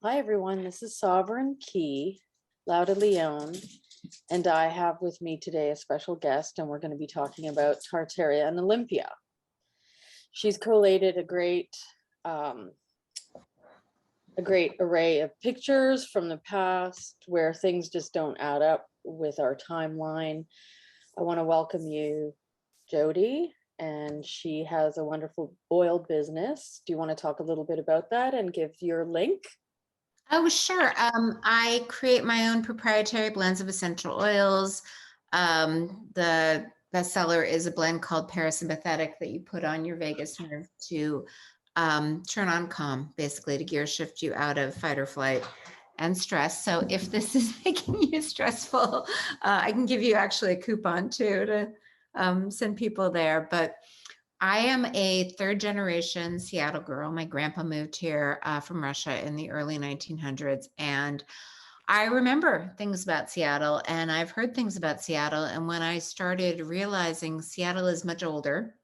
Hi everyone, this is Sovereign Key, Lauda Leon, and I have with me today a special guest, and we're going to be talking about Tartaria and Olympia. She's collated a great array of pictures from the past where things just don't add up with our timeline. I want to welcome you, Jodi, and she has a wonderful oil business. Do you want to talk a little bit about that and give your link? Oh, sure. I create my own proprietary blends of essential oils. The bestseller is a blend called parasympathetic that you put on your vagus nerve to turn on calm, basically to gear shift you out of fight or flight and stress. So if this is making you stressful, I can give you actually a coupon too to send people there. But I am a third generation Seattle girl. My grandpa moved here from Russia in the early 1900s. And I remember things about Seattle, and I've heard things about Seattle. And when I started realizing Seattle is much older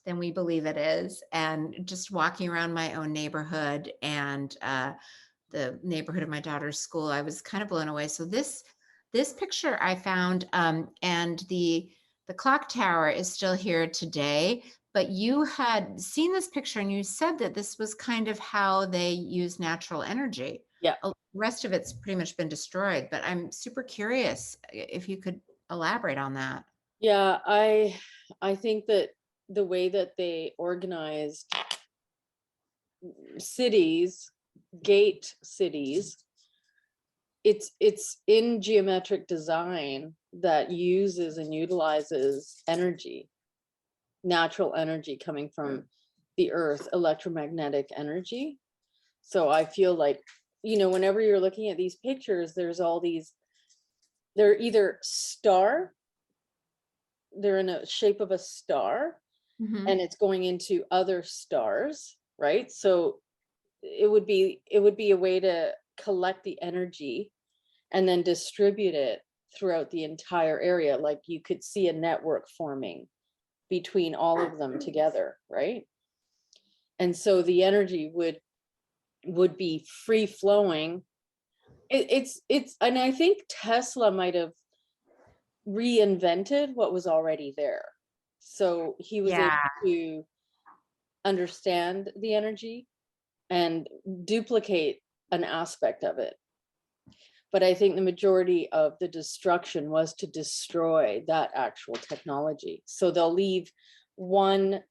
than we believe it is, and just walking around my own neighborhood and the neighborhood of my daughter's school, I was kind of blown away. So this picture I found, and the clock tower is still here today. But you had seen this picture and you said that this was kind of how they use natural energy. Yeah. The rest of it's pretty much been destroyed, but I'm super curious if you could elaborate on that. Yeah, I think that the way that they organized cities, gate cities, it's in geometric design that uses and utilizes energy, natural energy coming from the earth, electromagnetic energy. So I feel like, whenever you're looking at these pictures, there's all these, they're either they're in a shape of a star, and it's going into other stars, right? So it would be a way to collect the energy and then distribute it throughout the entire area. Like you could see a network forming between all of them together, right? And so the energy would be free flowing. It's and I think Tesla might have reinvented what was already there. So he was able to understand the energy and duplicate an aspect of it. But I think the majority of the destruction was to destroy that actual technology. So they'll leave one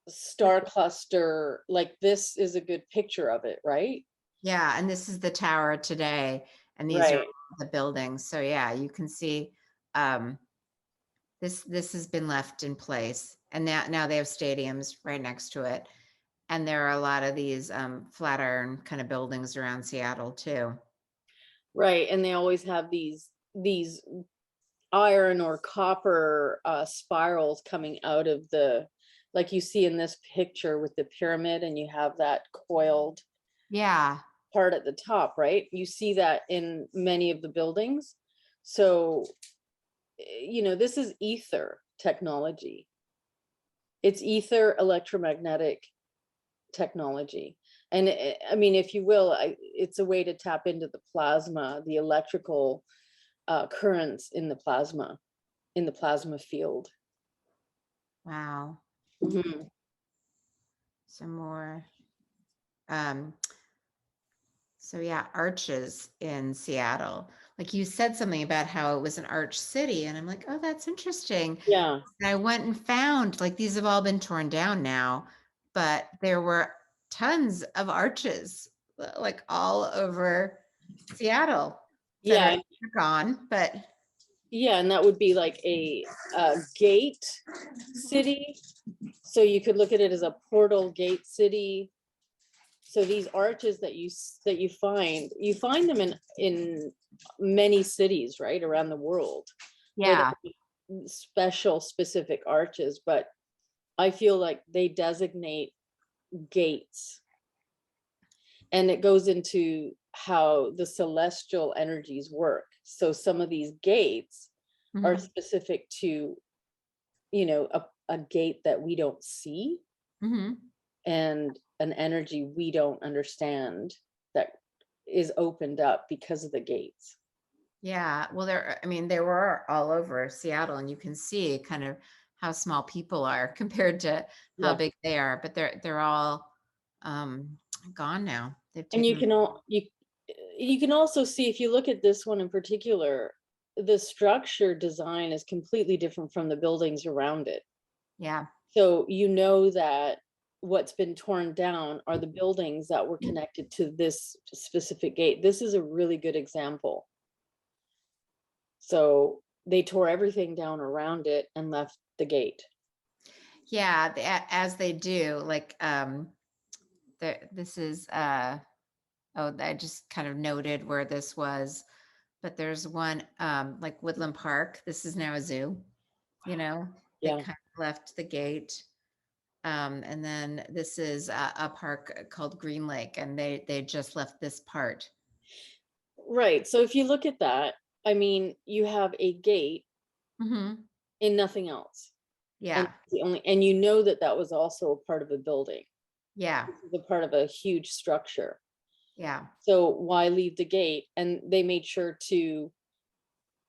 star cluster, like this is a good picture of it, right? Yeah, and this is the tower today, and these are the buildings. So yeah, you can see this has been left in place, and now they have stadiums right next to it, and there are a lot of these flat-iron kind of buildings around Seattle too. Right, and they always have these iron or copper spirals coming out of the, like you see in this picture with the pyramid, and you have that coiled part at the top, right? You see that in many of the buildings. So, this is ether technology. It's ether electromagnetic technology. And I mean, if you will, it's a way to tap into the plasma, the electrical currents in the plasma field. Wow. Mhm. Some more. So yeah, arches in Seattle. Like you said something about how it was an arch city, and I'm like, oh, that's interesting. Yeah. And I went and found, like, these have all been torn down now, but there were tons of arches, like all over Seattle that are Yeah. gone. But Yeah. And that would be like a gate city. So you could look at it as a portal gate city. So these arches that you find them in many cities, right, around the world, where yeah, they're special specific arches, but I feel like they designate gates, and it goes into how the celestial energies work. So some of these gates are mhm, specific to, a gate that we don't see, mhm. and an energy we don't understand that is opened up because of the gates. Yeah. Well, I mean, they were all over Seattle, and you can see kind of how small people are compared to how Yeah. big they are, but they're all um, gone now. They've And taken them. you can also see, if you look at this one in particular, the structure design is completely different from the buildings around it. Yeah. So you know that what's been torn down are the buildings that were connected to this specific gate. This is a really good example. So they tore everything down around it and left the gate. Yeah, as they do. Like this is oh, I just kind of noted where this was, but there's one like Woodland Park. This is now a zoo, you know. They Yeah. kind of left the gate. And then this is a park called Green Lake, and they just left this part. Right. So if you look at that, I mean, you have a gate Hmm. and nothing else. And Yeah, and you know that that was also a part of a building, yeah, a part of a huge structure. yeah, So why leave the gate? And they made sure to,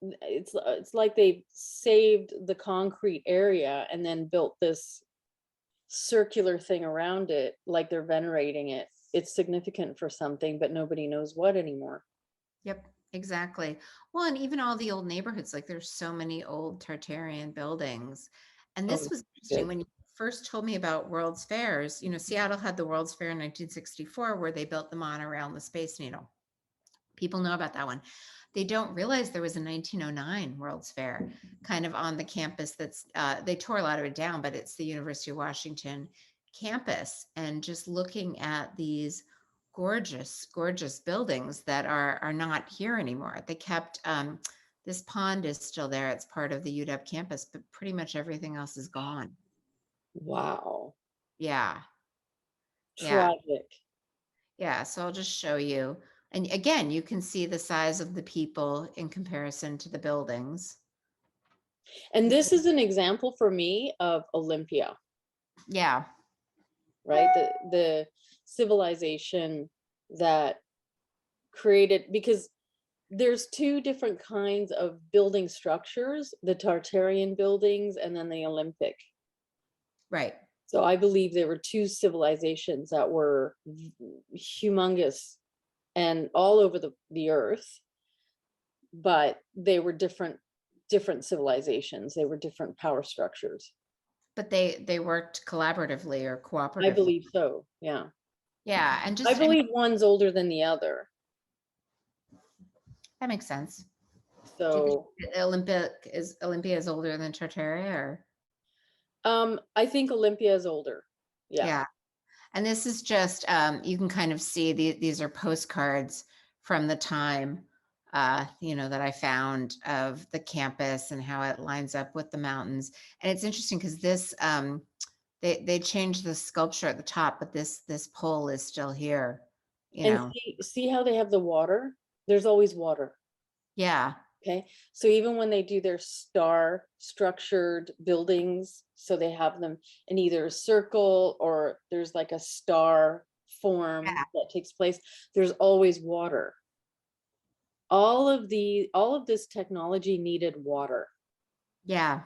it's like they saved the concrete area and then built this circular thing around it, like they're venerating it. It's significant for something, but nobody knows what anymore. yep, exactly. Well, and even all the old neighborhoods, like there's so many old Tartarian buildings. And this Oh, was interesting good. when you first told me about World's Fairs. You know, Seattle had the World's Fair in 1964 where they built the monorail and the Space Needle. People know about that one. They don't realize there was a 1909 World's Fair kind of on the campus that's, they tore a lot of it down, but it's the University of Washington campus. And just looking at these gorgeous, gorgeous buildings that are not here anymore. They kept, this pond is still there. It's part of the UW campus, but pretty much everything else is gone. Wow. Yeah. Yeah. Tragic. Yeah, so I'll just show you. And again, you can see the size of the people in comparison to the buildings. And this is an example for me of Olympia, Yeah, right? The civilization that created, because there's two different kinds of building structures, the Tartarian buildings and then the Olympic. right. So I believe there were two civilizations that were humongous and all over the earth, but they were different civilizations. They were different power structures. But they worked collaboratively or I cooperatively. believe so. Yeah. Yeah, and I just I mean believe one's older than the other. that makes sense. Do you think So Olympia is older than Tartaria or I think Olympia is older. Yeah. yeah. And this is just you can kind of see these are postcards from the time you know, that I found of the campus and how it lines up with the mountains. And it's interesting because this they changed the sculpture at the top, but this pole is still here, you And know. see how they have the water? There's always water. Yeah. Okay. So even when they do their star structured buildings, so they have them in either a circle or there's like a star form Yeah. that takes place, there's always water. All of this technology needed water. Yeah.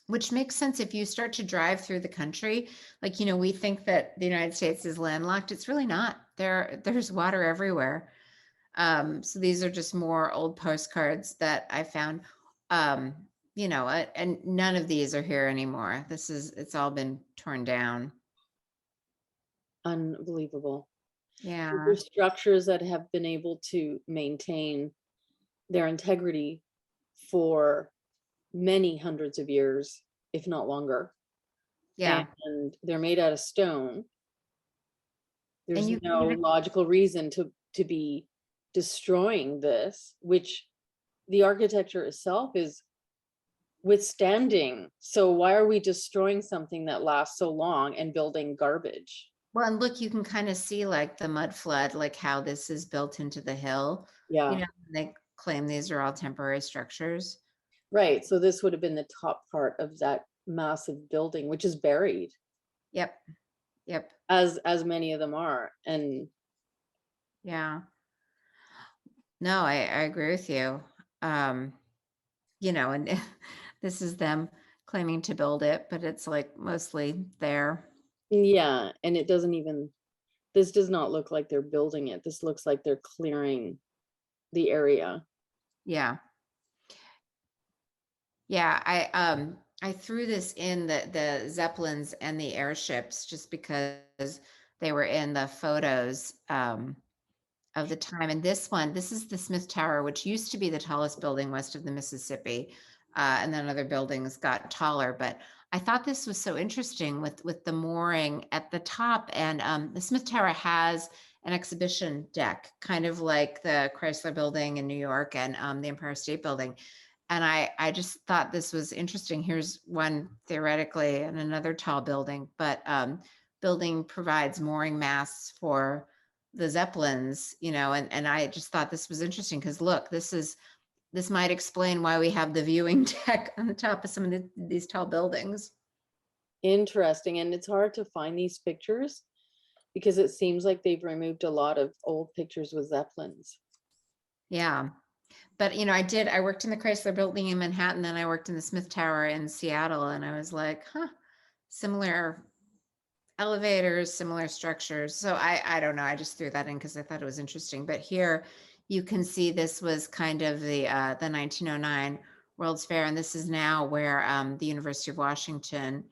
which makes sense if you start to drive through the country. Like, we think that the United States is landlocked. It's really not. There's water everywhere. So these are just more old postcards that I found. And none of these are here anymore. It's all been torn down. Unbelievable. Yeah. There's structures that have been able to maintain their integrity for many hundreds of years, if not longer. Yeah. And they're made out of stone. There's And you no logical reason to be destroying this, which the architecture itself is withstanding. So why are we destroying something that lasts so long and building garbage? Well, and look, you can kind of see like the mud flood, like how this is built into the hill. Yeah. They claim these are all temporary structures. Right. So this would have been the top part of that massive building, which is buried. Yep. Yep. As many of them are. And yeah. No, I agree with you. And this is them claiming to build it, but it's like mostly there. yeah, and this does not look like they're building it. This looks like they're clearing the area. Yeah. Yeah, I threw this in the Zeppelins and the airships just because they were in the photos of the time. And this is the Smith Tower, which used to be the tallest building west of the Mississippi. And then other buildings got taller. But I thought this was so interesting with the mooring at the top. And the Smith Tower has an exhibition deck, kind of like the Chrysler Building in New York and the Empire State Building. And I just thought this was interesting. Here's one theoretically and another tall building, but building provides mooring masts for the Zeppelins, and I just thought this was interesting because look, this might explain why we have the viewing deck on the top of some of these tall buildings. Interesting. And it's hard to find these pictures because it seems like they've removed a lot of old pictures with Zeppelins. Yeah. But I worked in the Chrysler Building in Manhattan, then I worked in the Smith Tower in Seattle, and I was like, similar elevators, similar structures. So I don't know. I just threw that in because I thought it was interesting. But here you can see this was kind of the 1909 World's Fair, and this is now where the University of Washington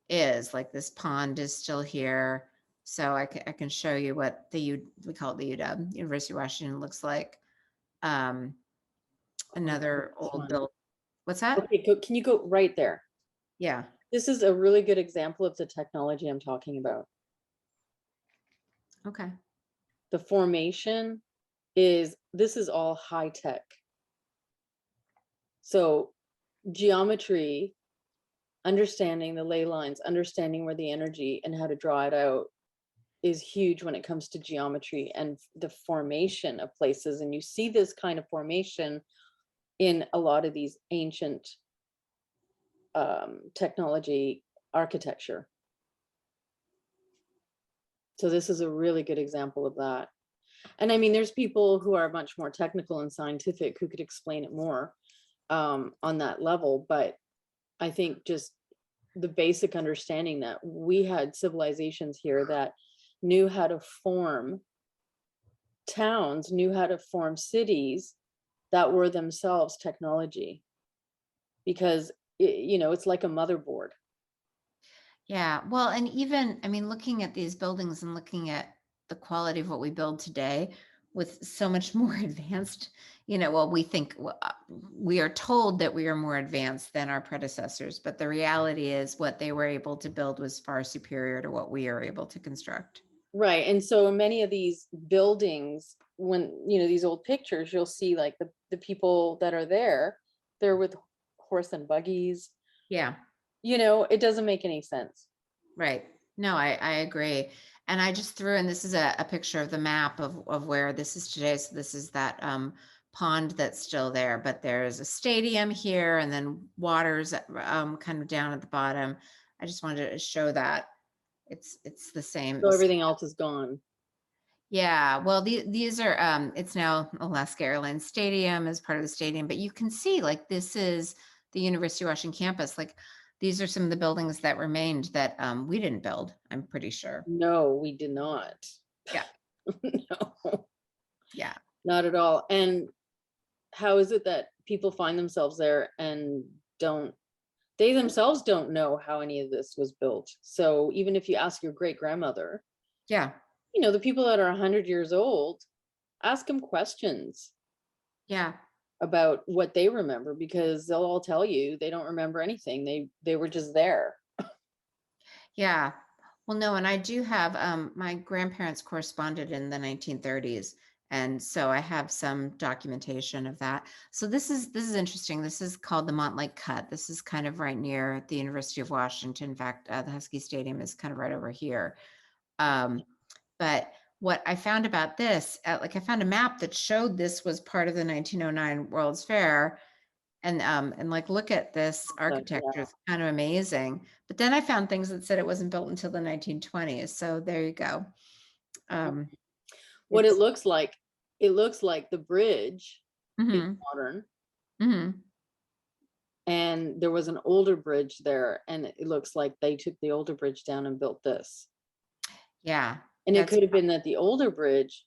is. Like this pond is still here. So I can show you what we call it the UW, University of Washington, looks like. Another old building. What's that? Okay, can you go right there? Yeah. This is a really good example of the technology I'm talking about. Okay. The formation this is all high tech. So geometry, understanding the ley lines, understanding where the energy and how to draw it out is huge when it comes to geometry and the formation of places. And you see this kind of formation in a lot of these ancient technology architecture. So this is a really good example of that. And I mean, there's people who are much more technical and scientific who could explain it more on that level. But I think just the basic understanding that we had civilizations here that knew how to form towns, knew how to form cities that were themselves technology, because it's like a motherboard. Yeah. Well, and even, looking at these buildings and looking at the quality of what we build today with so much more advanced, we are told that we are more advanced than our predecessors, but the reality is what they were able to build was far superior to what we are able to construct. Right. And so many of these buildings, when, these old pictures, you'll see like the people that are there, they're with horse and buggies. Yeah. It doesn't make any sense. Right. No, I agree. And I just threw in, this is a picture of the map of where this is today. So this is that pond that's still there, but there's a stadium here and then water's kind of down at the bottom. I just wanted to show that it's the same. So everything else is gone. Yeah, well, these are, it's now Alaska Airlines Stadium as part of the stadium, but you can see like this is the University of Washington campus. Like These are some of the buildings that remained that we didn't build, I'm pretty sure. No, we did not. Yeah. No, Yeah. not at all. And how is it that people find themselves there and they themselves don't know how any of this was built? So even if you ask your great grandmother, Yeah. the people that are 100 years old, ask them questions Yeah. about what they remember, because they'll all tell you they don't remember anything. They were just there. Yeah. Well, no, and I do have my grandparents corresponded in the 1930s, and so I have some documentation of that. So this is interesting. This is called the Montlake Cut. This is kind of right near the University of Washington. In fact, the Husky Stadium is kind of right over here. But what I found about this, like I found a map that showed this was part of the 1909 World's Fair. And like, look at this architecture, it's kind of amazing. But then I found things that said it wasn't built until the 1920s. So there you go. What it looks like the bridge is Mhm. modern, Mhm. and there was an older bridge there, and it looks like they took the older bridge down and built this. Yeah, And it that's could have been that the older bridge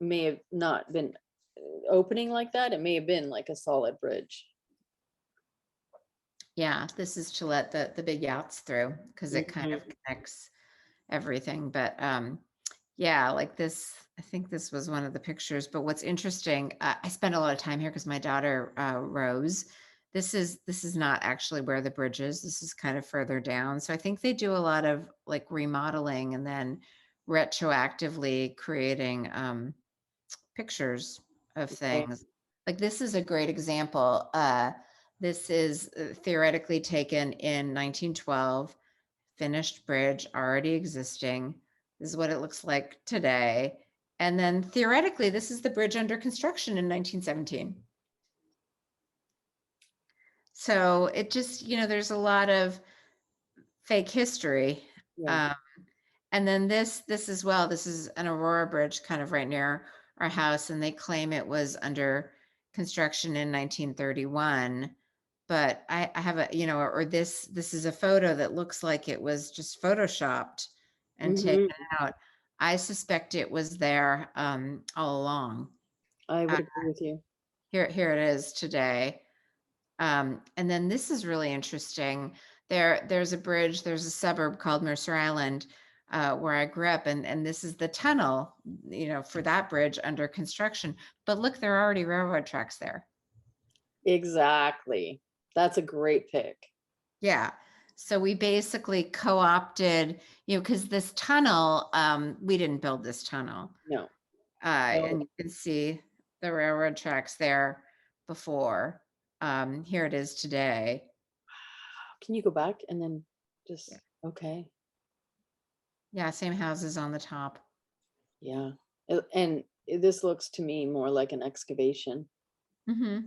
may have not been opening like that. It may have been like a solid bridge. yeah. This is to let the big yachts through because it kind of connects everything. But yeah, like this. I think this was one of the pictures. But what's interesting, I spent a lot of time here because my daughter rows. This is not actually where the bridge is. This is kind of further down. So I think they do a lot of like remodeling and then retroactively creating pictures of Okay. things. Like this is a great example. This is theoretically taken in 1912, finished bridge already existing. This is what it looks like today. And then theoretically, this is the bridge under construction in 1917. So it just, there's a lot of fake history. Yeah. And then this as well, this is an Aurora Bridge kind of right near our house, and they claim it was under construction in 1931. But I have or this is a photo that looks like it was just photoshopped and taken out. I suspect it was there all along. I Uh, would agree with you. here it is today. And then this is really interesting. There's a bridge, there's a suburb called Mercer Island, where I grew up, and this is the tunnel, for that bridge under construction. But look, there are already railroad tracks there. Exactly. That's a great pick. Yeah. So we basically co-opted, because this tunnel, we didn't build this tunnel. No. And you can see the railroad tracks there before. Here it is today. Can you go back and then just, Yeah. okay. Yeah, same houses on the top. Yeah. And this looks to me more like an excavation. Mm-hmm.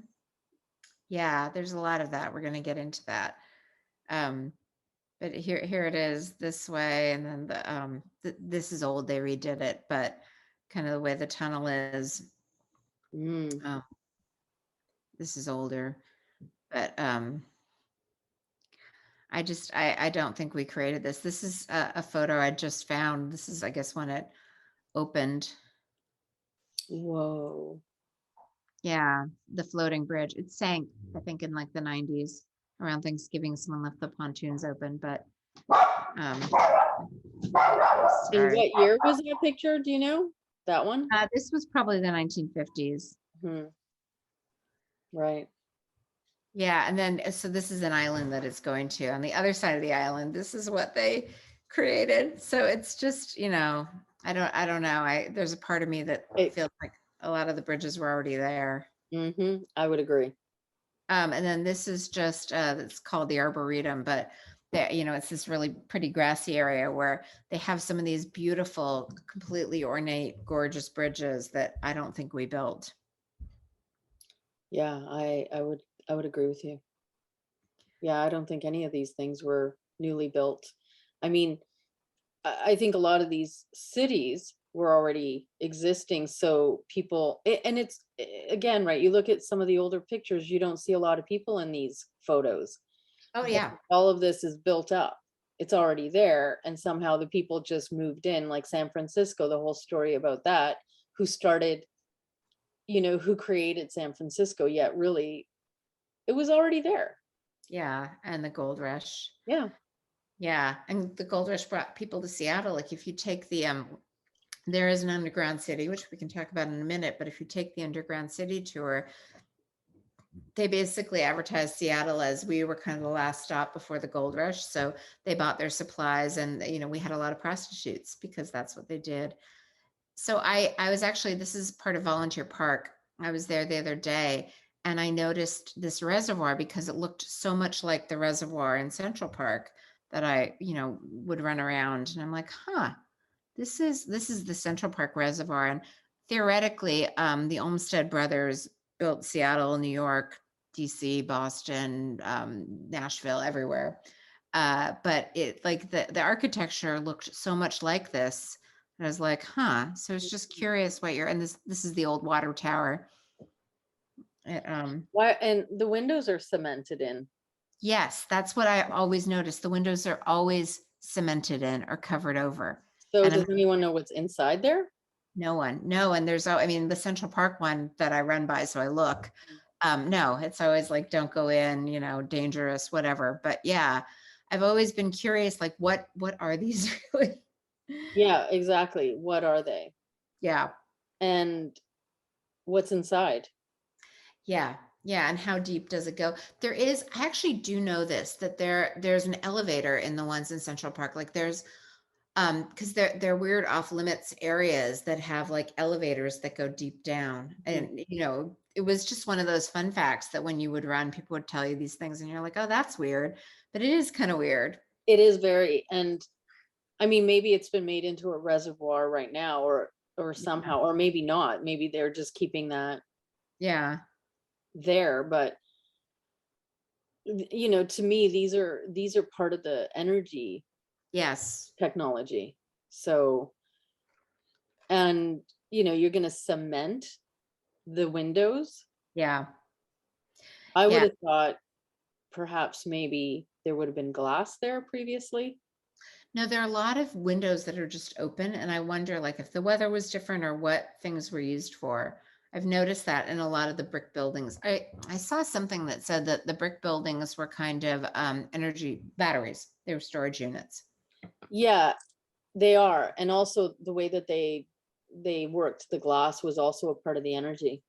Yeah, there's a lot of that. We're going to get into that. But here it is this way, and then this is old. They redid it, but kind of the way the tunnel is. This is older, but I don't think we created this. This is a photo I just found. This is, I guess, when it opened. Whoa. Yeah, the floating bridge. It sank, I think, in like the 90s around Thanksgiving. Someone left the pontoons open, but And sorry. what year was that picture? Do you know that one? This was probably the 1950s. Right. Yeah, and then so this is an island that it's going to. On the other side of the island, this is what they created. So it's just, I don't know. There's a part of me that feels like a lot of the bridges were already there. I would agree. And then this is just it's called the Arboretum, but it's this really pretty grassy area where they have some of these beautiful, completely ornate, gorgeous bridges that I don't think we built. Yeah, I would agree with you. Yeah, I don't think any of these things were newly built. I mean, I think a lot of these cities were already existing. So people, and it's again, right, you look at some of the older pictures, you don't see a lot of people in these photos. Oh, yeah. All of this is built up. It's already there, and somehow the people just moved in, like San Francisco, the whole story about that, who started, who created San Francisco, yet really it was already there. Yeah. And the gold rush. Yeah. Yeah. And the gold rush brought people to Seattle. Like if you take there is an underground city, which we can talk about in a minute, but if you take the underground city tour, they basically advertised Seattle as we were kind of the last stop before the gold rush. So they bought their supplies and, we had a lot of prostitutes because that's what they did. So I was actually, this is part of Volunteer Park. I was there the other day and I noticed this reservoir because it looked so much like the reservoir in Central Park that I, would run around and I'm like, this is the Central Park Reservoir. And theoretically, the Olmsted brothers built Seattle, New York, DC, Boston, Nashville, everywhere. But it like the architecture looked so much like this. And I was like, So it's just curious what and this is the old water tower. Why? And the windows are cemented in. Yes, that's what I always noticed. The windows are always cemented in or covered over. So And does anyone know what's inside there? no one, no. And there's, the Central Park one that I run by, so I look. No, it's always like, don't go in, dangerous, whatever. But yeah, I've always been curious, like, what are these really? Yeah, exactly. What are they? Yeah, And what's inside? yeah, yeah. And how deep does it go? I actually do know this, that there's an elevator in the ones in Central Park. Like there's, because they're weird off limits areas that have like elevators that go deep down. And it was just one of those fun facts that when you would run, people would tell you these things and you're like, oh, that's weird. But it is kind of weird. It is very, and I mean, maybe it's been made into a reservoir right now, or somehow, or maybe not. Maybe they're just keeping that Yeah. there. But to me, these are part of the energy Yes. technology. So, and you're going to cement the windows. Yeah. I would Yeah. have thought perhaps maybe there would have been glass there previously. No, there are a lot of windows that are just open, and I wonder, like, if the weather was different or what things were used for. I've noticed that in a lot of the brick buildings. I saw something that said that the brick buildings were kind of energy batteries. They were storage units. Yeah, they are. And also the way that they worked the glass was also a part of the energy.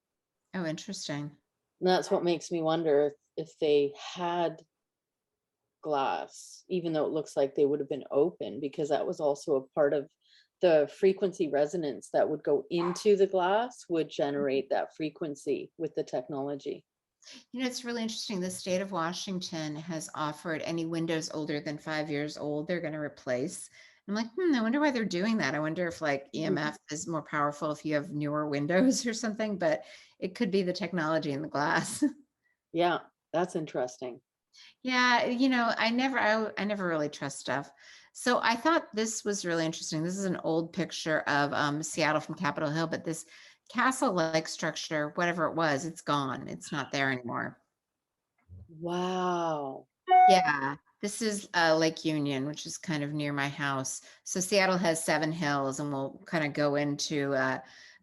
Oh, interesting. And that's what makes me wonder if they had glass, even though it looks like they would have been open, because that was also a part of the frequency resonance that would go into the glass would generate that frequency with the technology. It's really interesting. The state of Washington has offered any windows older than 5 years old, they're going to replace. I'm like, I wonder why they're doing that. I wonder if like EMF is more powerful if you have newer windows or something, but it could be the technology in the glass. Yeah, that's interesting. Yeah, I never really trust stuff. So I thought this was really interesting. This is an old picture of Seattle from Capitol Hill, but this castle-like structure, whatever it was, it's gone. It's not there anymore. Wow. Yeah, this is Lake Union, which is kind of near my house. So Seattle has 7 hills, and we'll kind of go into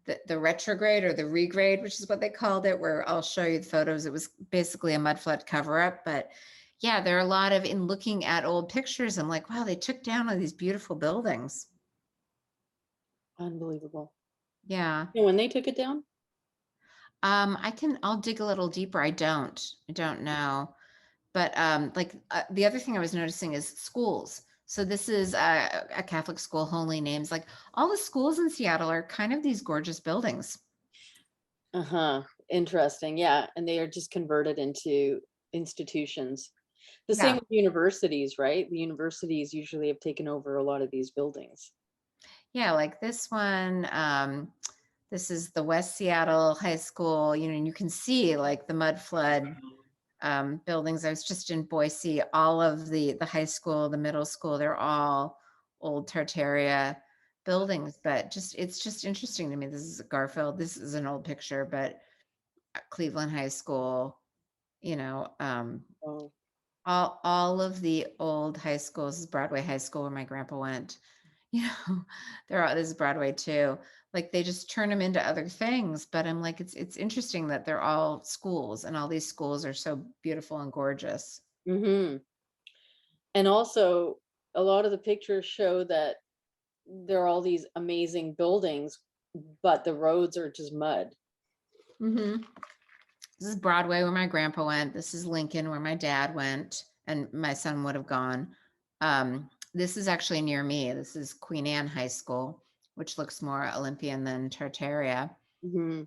the retrograde or the regrade, which is what they called it, where I'll show you the photos. It was basically a mud flood cover up, but yeah, there are a lot of, in looking at old pictures, I'm like, wow, they took down all these beautiful buildings. Unbelievable. Yeah. And when they took it down? I'll dig a little deeper. I don't know. But like the other thing I was noticing is schools. So this is a Catholic school, Holy Names. Like all the schools in Seattle are kind of these gorgeous buildings. Uh-huh. Interesting. Yeah. And they are just converted into institutions. The same Yeah. with universities, right? The universities usually have taken over a lot of these buildings. Yeah, like this one, this is the West Seattle High School, and you can see like the mud flood buildings. I was just in Boise. All of the high school, the middle school, they're all old Tartaria buildings. But it's just interesting to me. This is Garfield. This is an old picture, but Cleveland High School. You know, Oh. All of the old high schools, this is Broadway High School where my grandpa went, you know, this is Broadway too. Like they just turn them into other things. But I'm like, it's interesting that they're all schools and all these schools are so beautiful and gorgeous. Hmm. And also, a lot of the pictures show that there are all these amazing buildings, but the roads are just mud. Mm-hmm. This is Broadway where my grandpa went. This is Lincoln where my dad went and my son would have gone. This is actually near me. This is Queen Anne High School, which looks more Olympian than Tartaria. Hmm.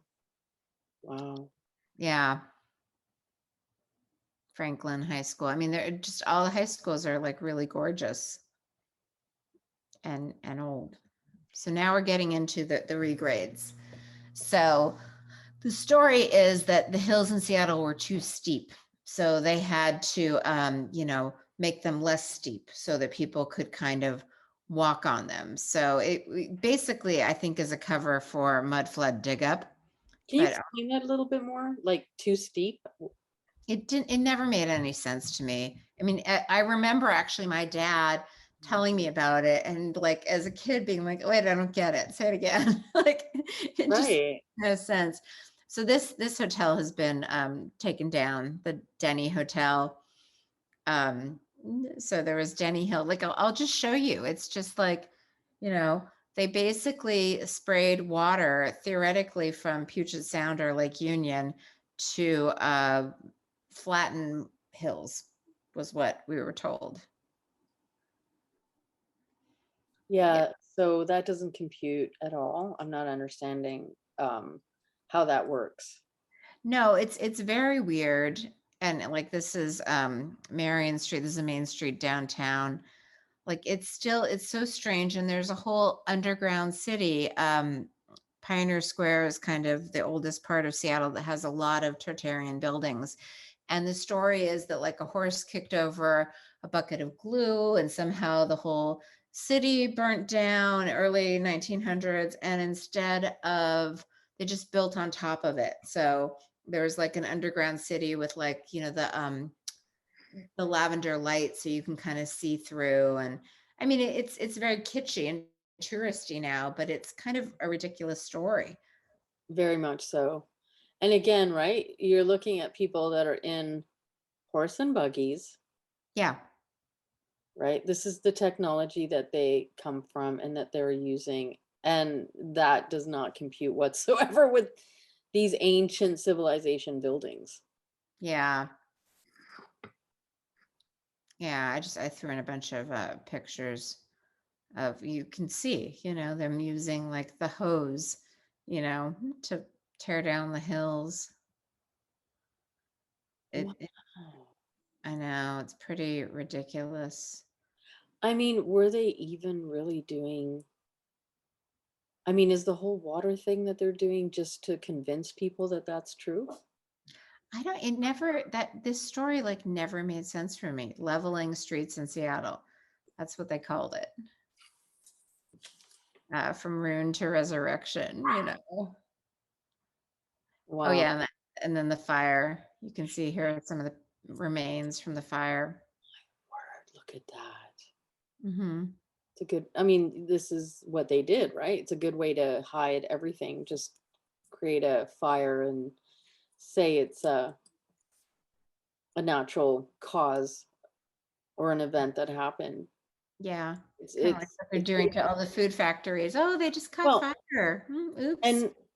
Wow. Yeah. Franklin High School. I mean, they're just all the high schools are like really gorgeous and old. So now we're getting into the regrades. So the story is that the hills in Seattle were too steep. So they had to, make them less steep so that people could kind of walk on them. So it basically, I think, is a cover for mud flood dig up. Can you But explain that a little bit more? Like too steep? it never made any sense to me. I mean, I remember actually my dad telling me about it and like as a kid being like, wait, I don't get it. Say it again. Like it just Right. no sense. So this hotel has been taken down, the Denny Hotel. Um, so there was Denny Hill. Like I'll just show you. It's just like, you know, they basically sprayed water theoretically from Puget Sound or Lake Union to flatten hills was what we were told. Yeah. Yeah, so that doesn't compute at all. I'm not understanding how that works. No, it's very weird. And like this is Marion Street. This is a main street downtown. Like it's so strange. And there's a whole underground city. Pioneer Square is kind of the oldest part of Seattle that has a lot of Tartarian buildings. And the story is that like a horse kicked over a bucket of glue and somehow the whole city burnt down early 1900s. And instead of, they just built on top of it. So there's like an underground city with like, the lavender light so you can kind of see through. And I mean, it's very kitschy and touristy now, but it's kind of a ridiculous story. Very much so. And again, right, you're looking at people that are in horse and buggies, Yeah. right? This is the technology that they come from and that they're using. And that does not compute whatsoever with these ancient civilization buildings. Yeah. Yeah. I threw in a bunch of pictures of, you can see, them using like the hose, to tear down the hills. Wow. I know it's pretty ridiculous. I mean, were they even really doing? I mean, is the whole water thing that they're doing just to convince people that that's true? This story like never made sense for me. Leveling streets in Seattle. That's what they called it. From ruin to resurrection. Oh Wow. yeah, and then the fire. You can see here some of the remains from the fire. Word, look at that. Mm-hmm. It's a good, I mean, this is what they did, right? It's a good way to hide everything. Just create a fire and say it's a natural cause or an event that happened. Yeah, It's kind of like it's what they're it's doing to all the food factories. Oh, they just caught well, fire. Oops.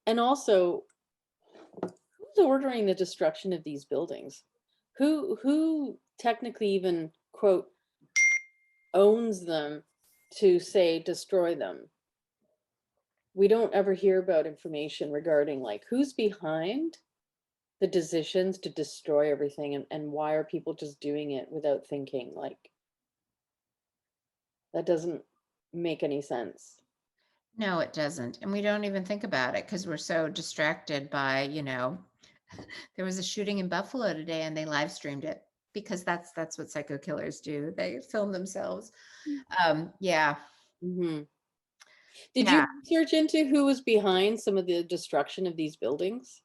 and also, who's ordering the destruction of these buildings? Who technically even quote owns them to say destroy them? We don't ever hear about information regarding like who's behind the decisions to destroy everything, and why are people just doing it without thinking? Like that doesn't make any sense. No, it doesn't. And we don't even think about it because we're so distracted by, there was a shooting in Buffalo today and they live streamed it because that's what psycho killers do. They film themselves. Yeah. Hmm. Did you Yeah. research into who was behind some of the destruction of these buildings?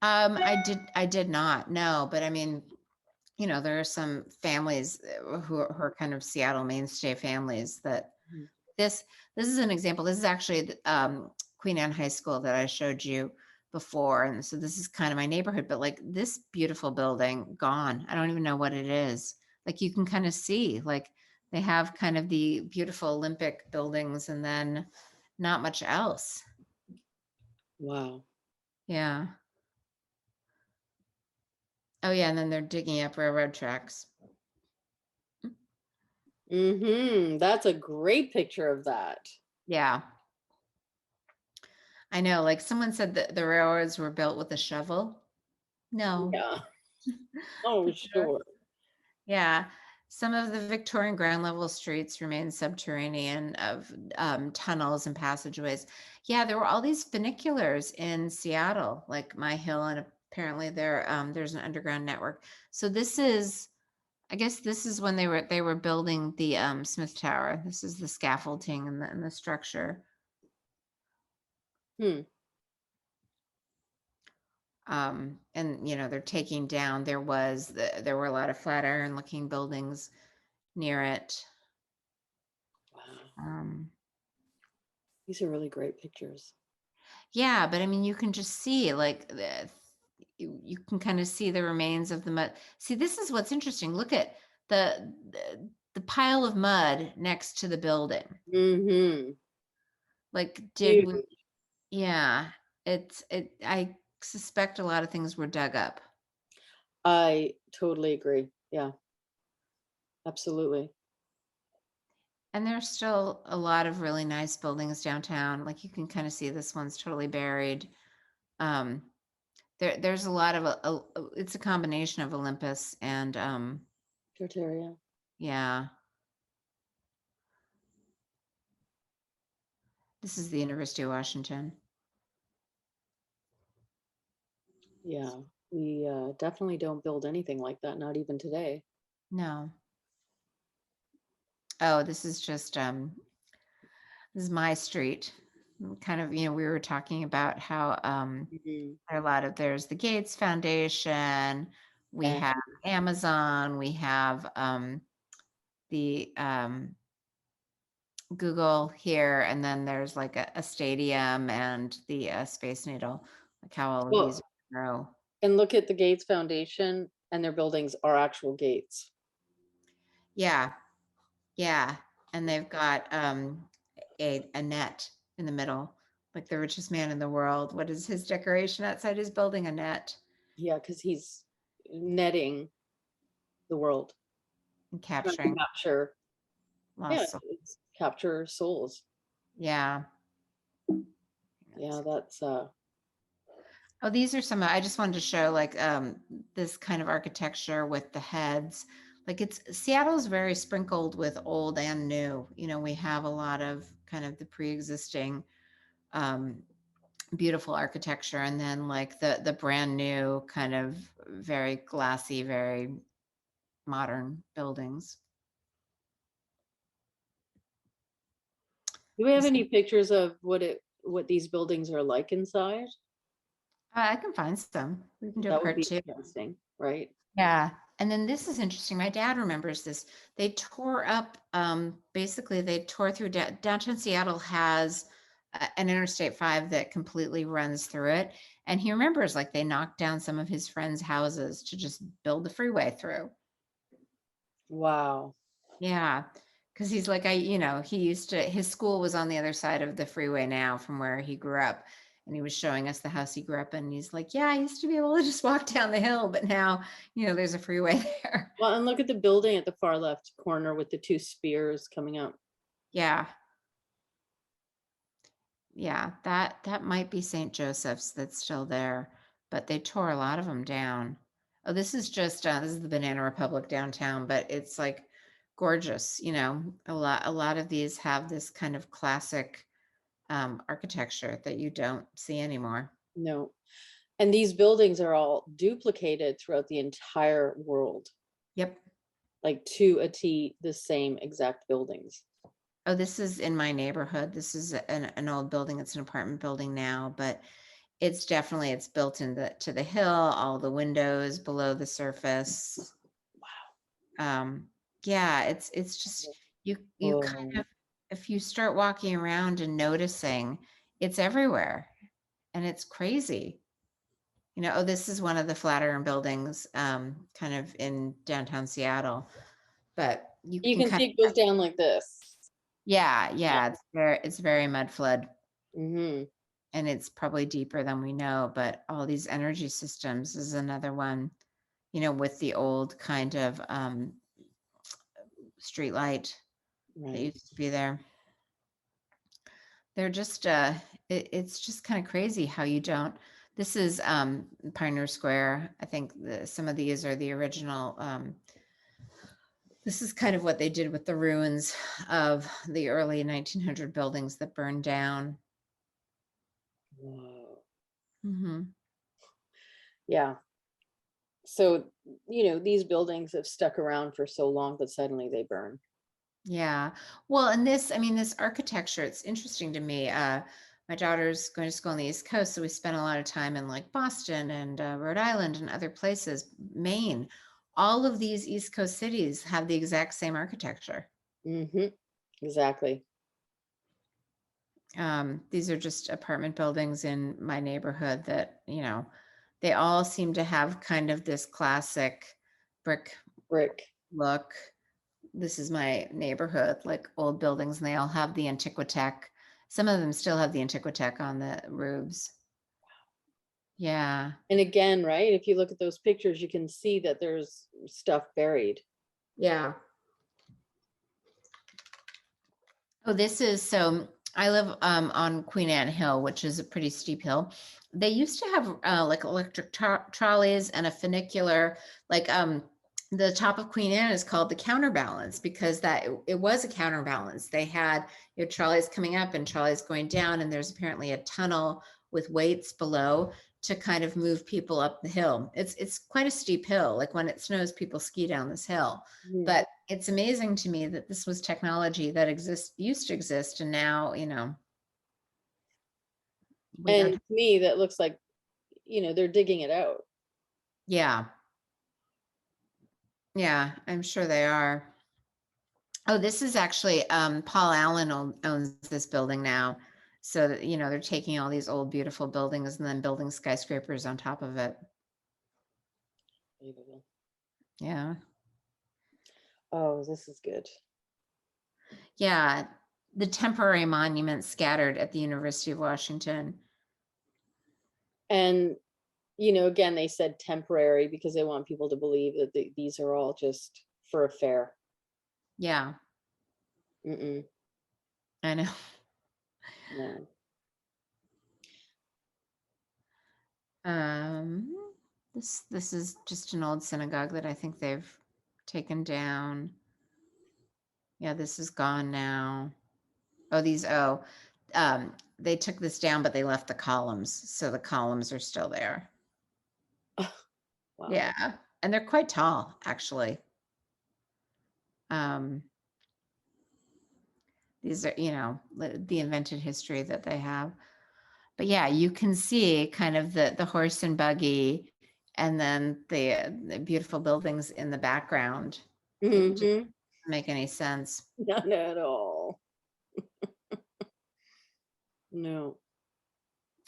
I did not know, but I mean, you know, there are some families who are kind of Seattle mainstay families that Mhm. this is an example. This is actually Queen Anne High School that I showed you before. And so this is kind of my neighborhood, but like this beautiful building gone. I don't even know what it is. Like you can kind of see, like they have kind of the beautiful Olympic buildings and then not much else. Wow. Yeah. Oh yeah, and then they're digging up railroad tracks. That's a great picture of that. Yeah. I know, like someone said that the railroads were built with a shovel. No. Yeah. Oh, sure. Yeah. Some of the Victorian ground level streets remain subterranean of tunnels and passageways. Yeah, there were all these funiculars in Seattle, like My Hill, and apparently there's an underground network. So this is, I guess this is when they were building the Smith Tower. This is the scaffolding and the structure. Hmm. And you know, they're taking down, there were a lot of Flatiron looking buildings near it. Wow. Um, These are really great pictures. yeah, but I mean, you can just see like you can kind of see the remains of the mud. See, this is what's interesting. Look at the pile of mud next to the building. Mm-hmm. Like, did we? Huge. Yeah, I suspect a lot of things were dug up. I totally agree. Yeah, absolutely. And there's still a lot of really nice buildings downtown. Like you can kind of see this one's totally buried. Um, there's a lot of it's a combination of Olympus and Tartaria. yeah. This is the University of Washington. Yeah, we definitely don't build anything like that, not even today. No. Oh, this is just this is my street. Kind of, you know, we were talking about how Mhm. there are a lot of there's the Gates Foundation, we Yeah. have Amazon, we have the Google here, and then there's like a stadium and the Space Needle, like how all of these Well, grow. and look at the Gates Foundation, and their buildings are actual gates. Yeah, yeah. And they've got a net in the middle, like the richest man in the world. What is his decoration outside his building? A net Yeah, because he's netting the world, and trying to capturing capture. Yeah, lost. it's capture souls. Yeah. Yeah, that's Oh, these are some, I just wanted to show like this kind of architecture with the heads. Like it's Seattle's very sprinkled with old and new. You know, we have a lot of kind of the pre-existing um, beautiful architecture and then like the brand new kind of very glassy, very modern buildings. Do we have This- any pictures of what these buildings are like inside? I can find some. We can do a That would part be two. interesting, right? Yeah. And then this is interesting. My dad remembers this. They tore up, basically, they tore through downtown Seattle has an Interstate 5 that completely runs through it. And he remembers like they knocked down some of his friends' houses to just build the freeway through. Wow. Yeah. Cause he's like, he used to, his school was on the other side of the freeway now from where he grew up. And he was showing us the house he grew up in. And he's like, yeah, I used to be able to just walk down the hill, but now, there's a freeway there. Well, and look at the building at the far left corner with the two spears coming up. Yeah. Yeah. That might be St. Joseph's that's still there, but they tore a lot of them down. Oh, this is just, this is the Banana Republic downtown, but it's like gorgeous. A lot of these have this kind of classic architecture that you don't see anymore. No. And these buildings are all duplicated throughout the entire world, Yep. like to a T, the same exact buildings. Oh, this is in my neighborhood. This is an old building. It's an apartment building now, but it's built into to the hill, all the windows below the surface. Yeah, it's just you kind Oh, of, if you start walking around and noticing, it's everywhere and it's crazy. Oh, this is one of the Flatiron buildings, kind of in downtown Seattle, but you you can can kind see of, it goes down like this. yeah, Yeah. yeah, it's very mud flood, Mm-hmm. and it's probably deeper than we know, but all these energy systems is another one, with the old kind of street light that Right. used to be there. They're just it's just kind of crazy how you don't. This is Pioneer Square. I think some of these are the original. This is kind of what they did with the ruins of the early 1900 buildings that burned down. Whoa. Hmm. Yeah. So, these buildings have stuck around for so long, but suddenly they burn. Yeah. Well, and this, I mean, this architecture, it's interesting to me. My daughter's going to school on the East Coast, so we spent a lot of time in like Boston and Rhode Island and other places, Maine. All of these East Coast cities have the exact same architecture. Mm-hmm. Exactly. These are just apartment buildings in my neighborhood that, they all seem to have kind of this classic brick Brick. look. This is my neighborhood, like old buildings, and they all have the Antiquitech. Some of them still have the Antiquitech on the roofs. Yeah. And again, right, if you look at those pictures, you can see that there's stuff buried. Yeah. Oh, this is so I live on Queen Anne Hill, which is a pretty steep hill. They used to have like electric trolleys and a funicular, like the top of Queen Anne is called the counterbalance because that it was a counterbalance. They had trolleys coming up and trolleys going down, and there's apparently a tunnel with weights below to kind of move people up the hill. It's quite a steep hill. Like when it snows, people ski down this hill. Mhm. But it's amazing to me that this was technology that used to exist, and now, we And don't. to me, that looks like, they're digging it out. Yeah, yeah, I'm sure they are. Oh, this is actually Paul Allen owns this building now. So that, they're taking all these old beautiful buildings and then building skyscrapers on top of it. Unbelievable. Yeah. Oh, this is good. Yeah. The temporary monuments scattered at the University of Washington. And, again, they said temporary because they want people to believe that these are all just for a fair. Yeah, Mm-mm. I know. No. Um, this is just an old synagogue that I think they've taken down. Yeah, this is gone now. They took this down, but they left the columns, so the columns are still there. Wow. Yeah, and they're quite tall, actually. Um, these are, the invented history that they have. But yeah, you can see kind of the horse and buggy, and then the beautiful buildings in the background. It just Mm-hmm. doesn't make any sense. Not at all. No.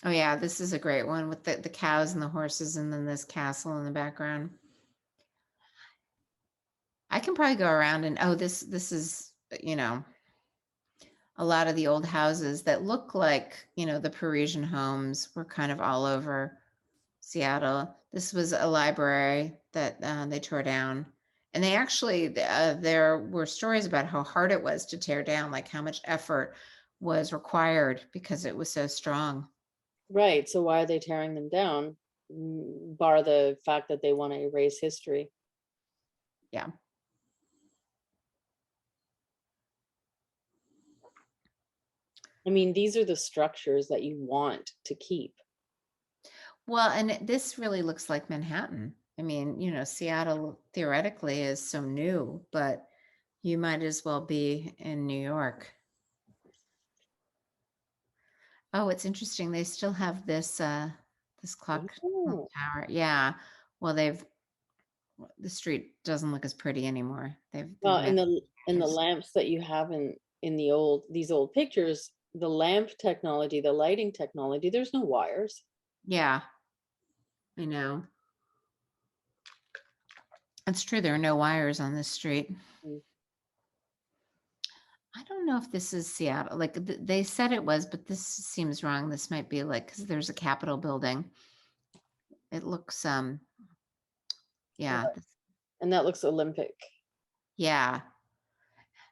Oh yeah, this is a great one with the cows and the horses, and then this castle in the background. I can probably go around and this is a lot of the old houses that look like the Parisian homes were kind of all over Seattle. This was a library that they tore down. And they actually, there were stories about how hard it was to tear down, like how much effort was required because it was so strong. Right. So why are they tearing them down? Bar the fact that they want to erase history. Yeah. I mean, these are the structures that you want to keep. Well, and this really looks like Manhattan. I mean, Seattle theoretically is so new, but you might as well be in New York. Oh, it's interesting. They still have this clock Oh, tower. Yeah. Well, they've the street doesn't look as pretty anymore. They've Well, made and the years. lamps that you have in these old pictures, the lamp technology, the lighting technology, there's no wires. Yeah, I know. It's true. There are no wires on this street. Mm. I don't know if this is Seattle. Like they said it was, but this seems wrong. This might be like, because there's a Capitol building. It looks, yeah, And that looks Olympic. yeah,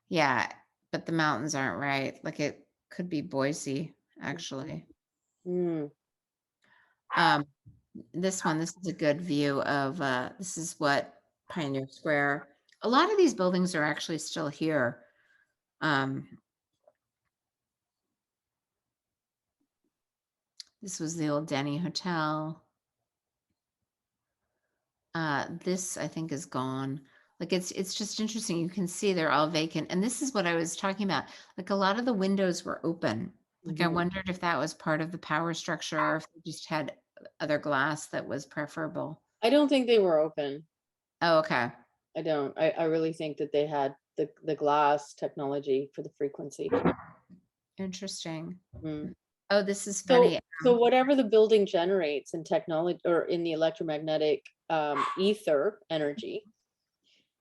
yeah. But the mountains aren't right. Like it could be Boise, actually. Mm. This is a good view of, this is what Pioneer Square. A lot of these buildings are actually still here. This was the old Denny Hotel. This I think is gone. Like it's just interesting. You can see they're all vacant. And this is what I was talking about. Like a lot of the windows were open. Like I Mhm. wondered if that was part of the power structure or if they just had other glass that was preferable. I don't think they were open. Oh, okay. I don't. I really think that they had the glass technology for the frequency. Interesting. Mm. Oh, this is So funny. so whatever the building generates in technology or in the electromagnetic ether energy,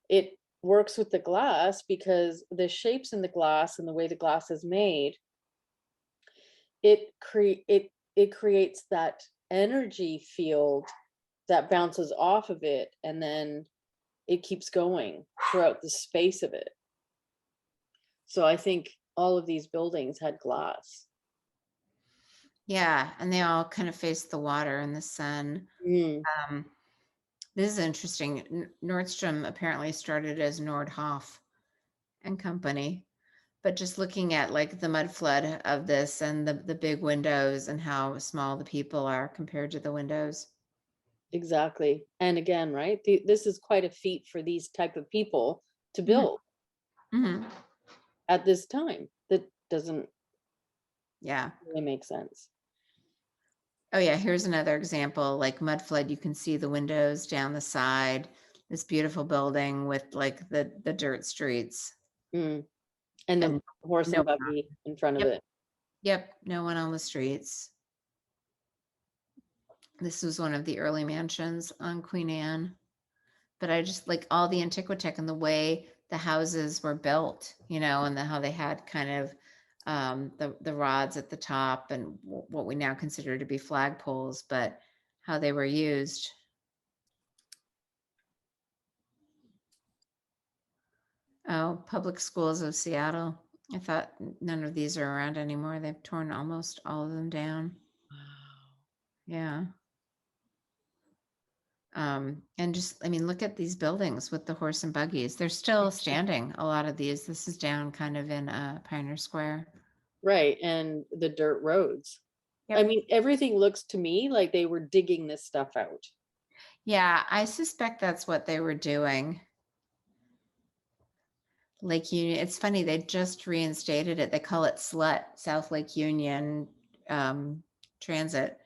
it works with the glass because the shapes in the glass and the way the glass is made, it creates that energy field that bounces off of it, and then it keeps going throughout the space of it. So I think all of these buildings had glass. Yeah, and they all kind of face the water and the sun. Mm. Um, this is interesting. Nordstrom apparently started as Nordhoff and Company, but just looking at like the mud flood of this and the big windows and how small the people are compared to the windows. Exactly. And again, right? This is quite a feat for these type of people to Mhm. build Mhm. at this time. That doesn't Yeah. really make sense. Oh yeah, here's another example, like mud flood. You can see the windows down the side, this beautiful building with like the dirt streets Mm. And the and horse no and one. buggy in front of Yep. it. Yep, no one on the streets. This was one of the early mansions on Queen Anne. But I just like all the Antiquitech and the way the houses were built, and how they had kind of the rods at the top and what we now consider to be flagpoles, but how they were used. Oh, Public Schools of Seattle. I thought none of these are around anymore. They've torn almost all of them down. Yeah. And just, I mean, look at these buildings with the horse and buggies. They're still standing, a lot of these. This is down kind of in Pioneer Square. Right. And the dirt roads. I Yep. mean, everything looks to me like they were digging this stuff out. Yeah, I suspect that's what they were doing. Lake Union, it's funny, they just reinstated it. They call it SLUT, South Lake Union Transit,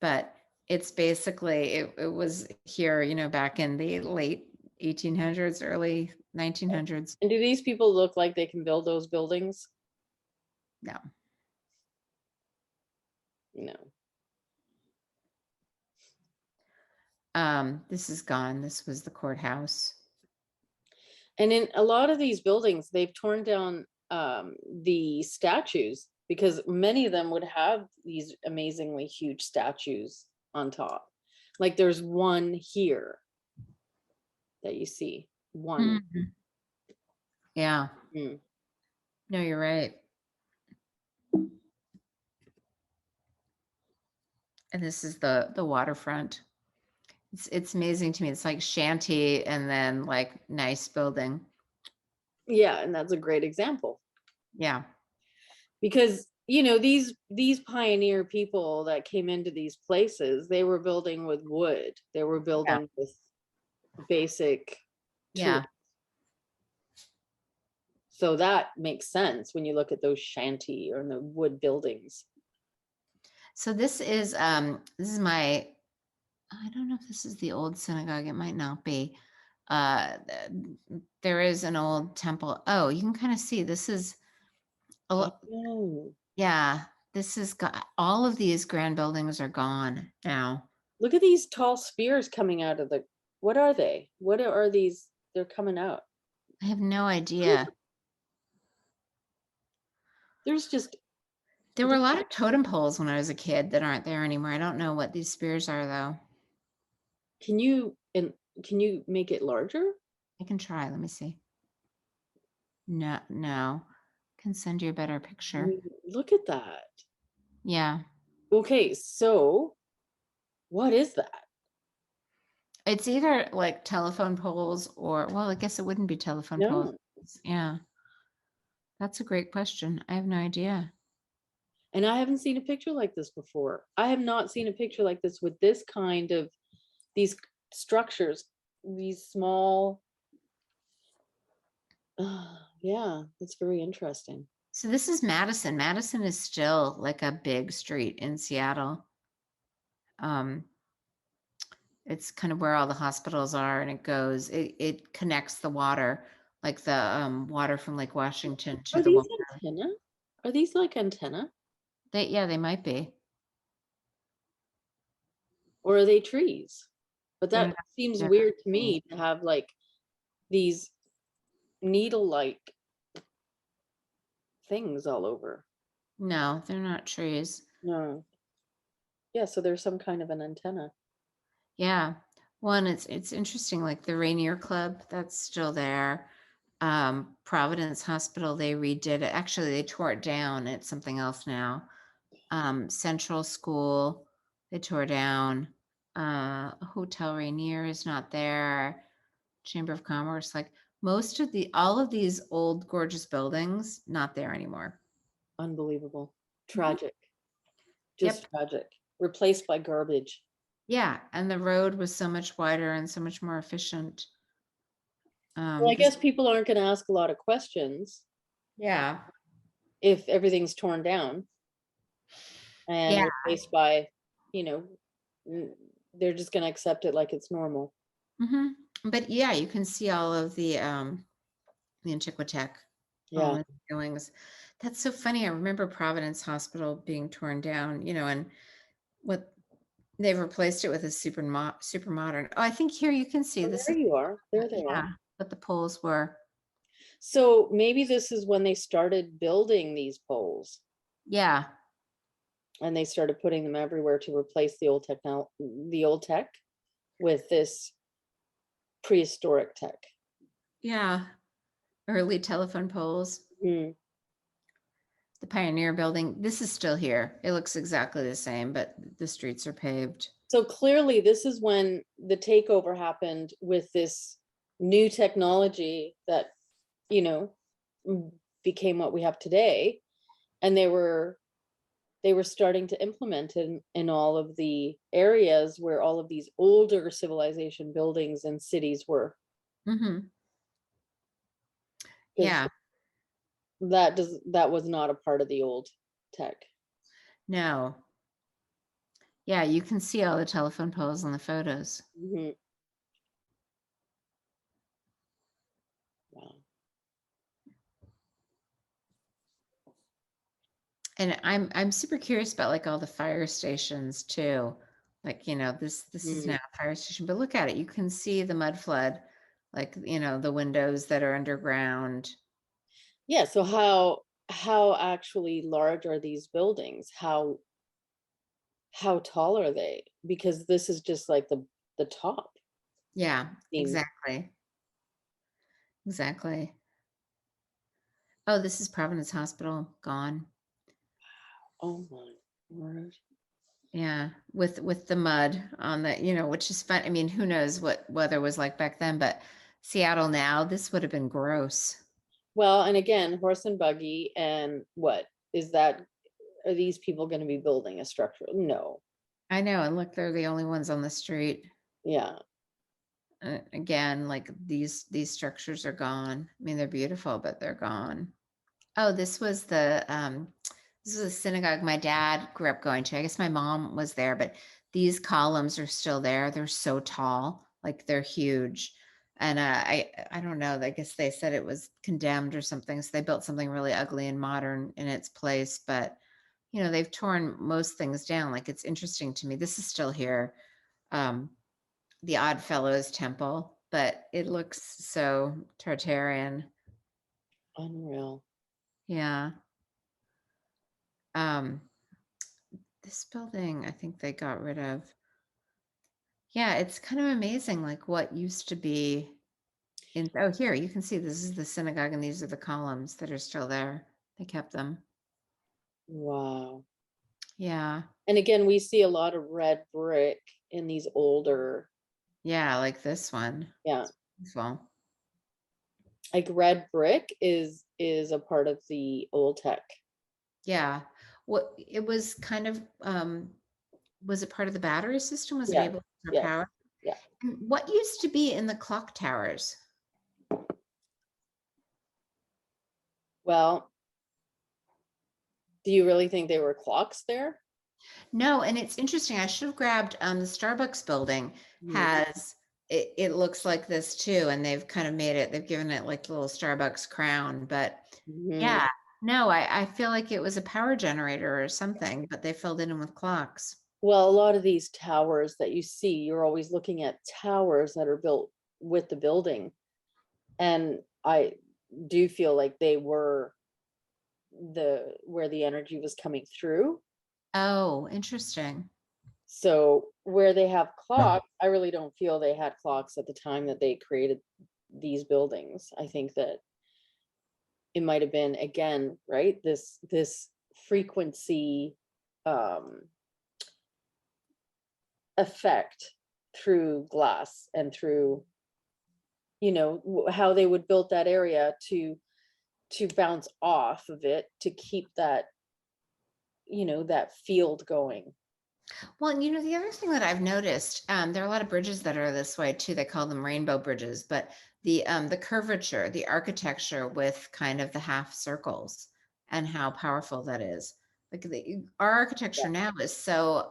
but it's basically, it was here, back in the late 1800s, early 1900s. And do these people look like they can build those buildings? No. No. This is gone. This was the courthouse. And in a lot of these buildings, they've torn down the statues because many of them would have these amazingly huge statues on top. Like there's one here that you see. One. Mhm. Yeah. Mm. No, you're right. And this is the waterfront. It's amazing to me. It's like shanty and then like nice building. Yeah, and that's a great example Yeah. because these pioneer people that came into these places, they were building with wood. They were Yeah. building with basic tools. Yeah. So that makes sense when you look at those shanty or the wood buildings. So this is my, I don't know if this is the old synagogue. It might not be. There is an old temple. Oh, you can kind of see this is, Oh, yeah, this is got all of these grand buildings are gone now. look at these tall spears coming out of the, what are they? What are these? They're coming out. I have no idea. There's just, There were a lot of totem poles when I was a kid that aren't there anymore. I don't know what these spears are though. can you, and can you make it larger? I can try. Let me see. No, no. Can send you a better picture. Look at that. Yeah. Okay, so what is that? It's either like telephone poles or, well, I guess it wouldn't be telephone poles. No. Yeah. That's a great question. I have no idea. And I haven't seen a picture like this before. I have not seen a picture like this with this kind of, these structures, these small, yeah, it's very interesting. So this is Madison. Madison is still like a big street in Seattle. It's kind of where all the hospitals are, and it connects the water, like the water from Lake Washington to Are the these water. antenna? Are these like antenna? Yeah, they might be. Or are they trees? But They're that not, seems they're weird to not trees. me to have like these needle-like things all over. No, they're not trees. No. Yeah, so there's some kind of an antenna. Yeah. One, it's interesting, like the Rainier Club, that's still there. Providence Hospital, they redid it. Actually, they tore it down. It's something else now. Central School, they tore down. Hotel Rainier is not there. Chamber of Commerce, like all of these old gorgeous buildings, not there anymore. Unbelievable. Mhm. Tragic. Yep. Just tragic. Replaced by garbage. Yeah, and the road was so much wider and so much more efficient. Well, I This, guess people aren't going to ask a lot of questions yeah, if everything's torn down and yeah. replaced by, you know, they're just going to accept it like it's normal. Hmm. But yeah, you can see all of the Antiquitech, all Yeah. the goings. That's so funny. I remember Providence Hospital being torn down, and what they've replaced it with a super modern. Oh, I think here you can see Oh, this there is, you are. There they are. yeah, what the poles were. So maybe this is when they started building these poles Yeah, and they started putting them everywhere to replace the old tech with this prehistoric tech. yeah. Early telephone poles. Hmm. The Pioneer Building. This is still here. It looks exactly the same, but the streets are paved. So clearly this is when the takeover happened with this new technology that, you know, became what we have today. And they were starting to implement in all of the areas where all of these older civilization buildings and cities were. Mm-hmm. Because Yeah. that was not a part of the old tech. No. Yeah, you can see all the telephone poles in the photos. Mhm. Wow. And I'm super curious about like all the fire stations too. Like, this is now Mm. a fire station, but look at it. You can see the mud flood, like, the windows that are underground. Yeah, so how actually large are these buildings? How tall are they? Because this is just like the top Yeah, seems. exactly. Exactly. Oh, this is Providence Hospital gone. Oh my word. Yeah, with the mud on the, which is fun. I mean, who knows what weather was like back then, but Seattle now, this would have been gross. Well, and again, horse and buggy, and what is that? Are these people going to be building a structure? No. I know, and look, they're the only ones on the street. Yeah. Again, like these structures are gone. I mean, they're beautiful, but they're gone. Oh, this was a synagogue my dad grew up going to. I guess my mom was there, but these columns are still there. They're so tall, like they're huge. And I don't know, I guess they said it was condemned or something. So they built something really ugly and modern in its place. But, you know, they've torn most things down. Like, it's interesting to me. This is still here. The Odd Fellows Temple, but it looks so Tartarian. Unreal. Yeah. This building, I think they got rid of. Yeah, it's kind of amazing, like what used to be in, oh, here, you can see this is the synagogue and these are the columns that are still there. They kept them. Wow. Yeah. And again, we see a lot of red brick in these older, Yeah, like this one. yeah, Well, like red brick is a part of the old tech. yeah. What it was kind of, was it part of the battery system? Was it Yeah, able to store yeah, power? yeah. And what used to be in the clock towers? Well, do you really think they were clocks there? No, and it's interesting. I should have grabbed the Starbucks building Mhm. has it looks like this too, and they've kind of made it, they've given it like the little Starbucks crown. But Mhm. yeah, no, I feel like it was a power generator or something, but they filled it in with clocks. Well, a lot of these towers that you see, you're always looking at towers that are built with the building. And I do feel like they were where the energy was coming through. Oh, interesting. So where they have clocks, I really don't feel they had clocks at the time that they created these buildings. I think that it might have been, again, right, this frequency um effect through glass and through, how they would build that area to bounce off of it to keep that, that field going. Well, and you know, the other thing that I've noticed, there are a lot of bridges that are this way too. They call them rainbow bridges, but the curvature, the architecture with kind of the half circles and how powerful that is. Like our architecture Yeah, now is so